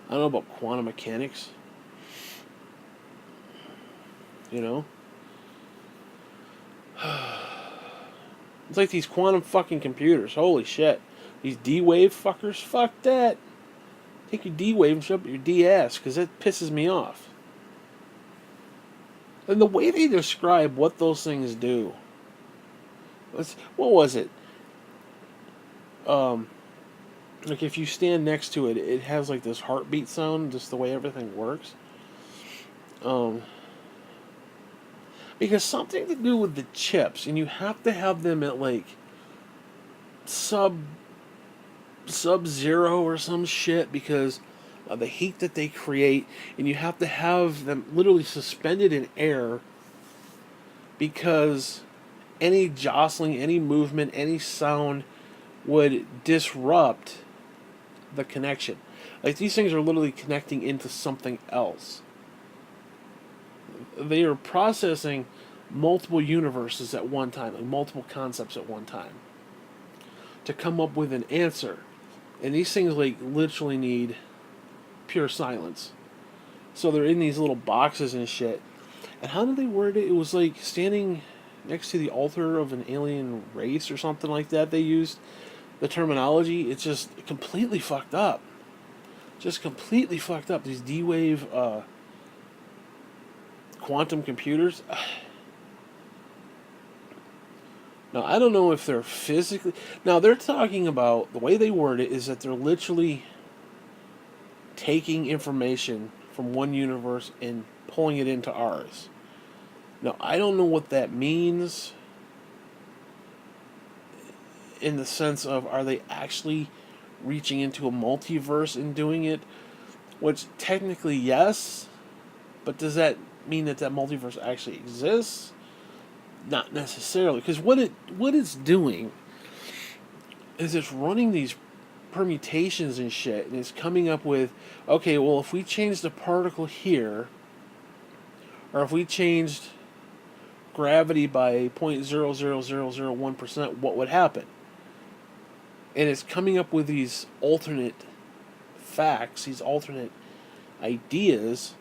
I don't know about quantum mechanics. It's like these quantum fucking computers. Holy shit. These D-Wave fuckers. Fuck that. Take your D-Wave and shove up your D-ass, because that pisses me off. And the way they describe what those things do. What was it? Like if you stand next to it, it has like this heartbeat sound, just the way everything works. Because something to do with the chips, and you have to have them at like sub-zero or some shit because of the heat that they create, and you have to have them literally suspended in air because any jostling, any movement, any sound would disrupt the connection. Like these things are literally connecting into something else. They are processing multiple universes at one time, like multiple concepts at one time, to come up with an answer. And these things like literally need pure silence. So they're in these little boxes and shit. And how did they word it? It was like standing next to the altar of an alien race or something like that. They used the terminology. It's just completely fucked up. Just completely fucked up. These D-Wave quantum computers. Now, I don't know if they're physically... Now, they're talking about... The way they word it is that they're literally taking information from one universe and pulling it into ours. Now, I don't know what that means in the sense of, are they actually reaching into a multiverse and doing it? Which, technically, yes. But does that mean that multiverse actually exists? Not necessarily, because what it's doing is it's running these permutations and shit, and it's coming up with, okay, well, if we change the particle here, or if we changed gravity by 0.00001%, what would happen? And it's coming up with these alternate facts, these alternate ideas,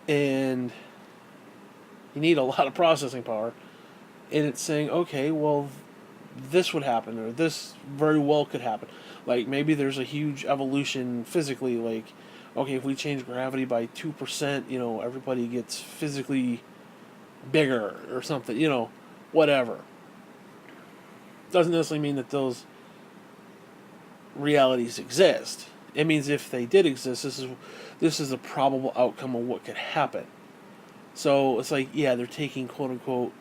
and you need a lot of processing power, and it's saying, okay, well, this would happen, or this very well could happen. Like, maybe there's a huge evolution physically, like, okay, if we change gravity by 2%, everybody gets physically bigger, or something, whatever. Doesn't necessarily mean that those realities exist. It means if they did exist, this is a probable outcome of what could happen. So it's like, yeah, they're taking quote unquote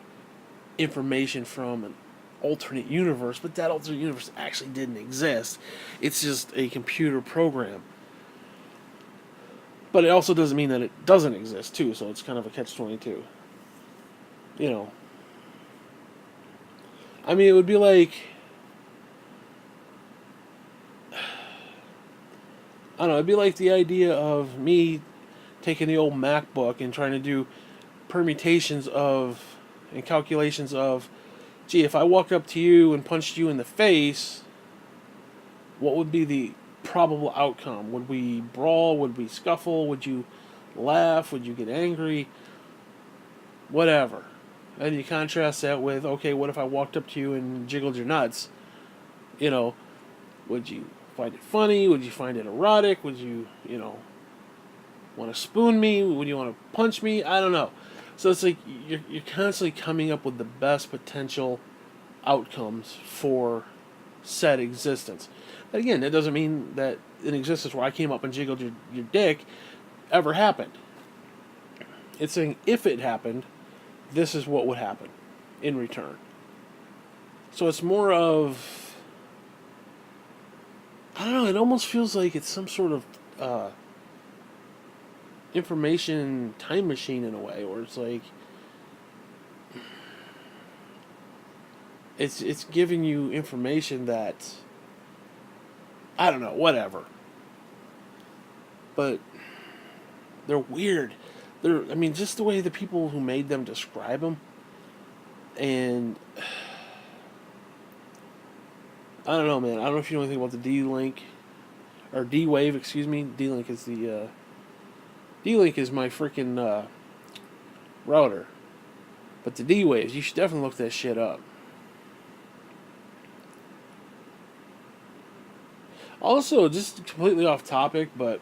information from an alternate universe, but that alternate universe actually didn't exist. It's just a computer program. But it also doesn't mean that it doesn't exist too. So it's kind of a catch-22. You know, I mean, it would be like, I don't know, it'd be like the idea of me taking the old MacBook and trying to do permutations of and calculations of, gee, if I walked up to you and punched you in the face, what would be the probable outcome? Would we brawl? Would we scuffle? Would you laugh? Would you get angry? Whatever. And you contrast that with, okay, what if I walked up to you and jiggled your nuts? You know, would you find it funny? Would you find it erotic? Would you, want to spoon me? Would you want to punch me? I don't know. So it's like you're constantly coming up with the best potential outcomes for said existence. But again, that doesn't mean that an existence where I came up and jiggled your dick ever happened. It's saying if it happened, this is what would happen in return. So it's more of, I don't know, it almost feels like it's some sort of information time machine in a way, where it's like it's giving you information that, I don't know, whatever. But they're weird. I mean, just the way the people who made them describe them, and I don't know, man. I don't know if you know anything about the D-Link or D-Wave. Excuse me. D-Link is the D-Link is my freaking router, but the D-Waves, you should definitely look that shit up. Also, just completely off topic, but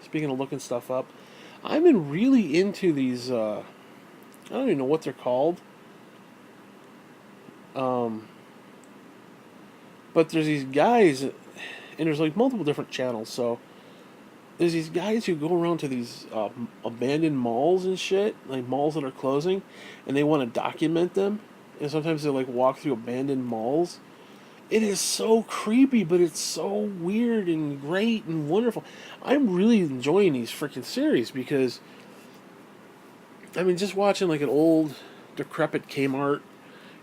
speaking of looking stuff up, I've been really into these. I don't even know what they're called. But there's these guys, and there's like multiple different channels. So there's these guys who go around to these abandoned malls and shit, like malls that are closing, and they want to document them. And sometimes they like walk through abandoned malls. It is so creepy, but it's so weird and great and wonderful. I'm really enjoying these freaking series because, I mean, just watching like an old, decrepit Kmart,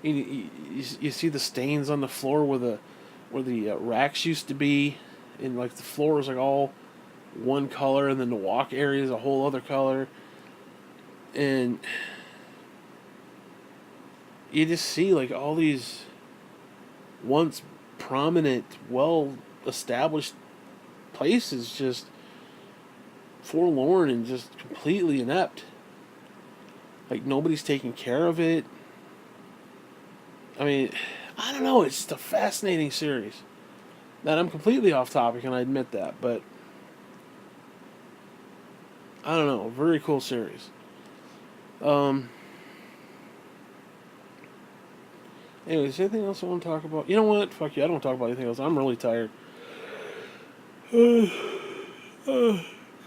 you see the stains on the floor where the racks used to be, and like the floor is like all one color, and then the walk area is a whole other color, and you just see like all these once prominent, well established places just forlorn and just completely inept. Like nobody's taking care of it. I mean, I don't know, it's just a fascinating series. Now I'm completely off topic and I admit that, but I don't know, very cool series. Anyways, anything else I want to talk about? You know what? Fuck you. I don't want to talk about anything else. I'm really tired. God,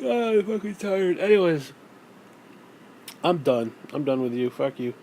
I'm fucking tired. Anyways, I'm done. I'm done with you. Fuck you.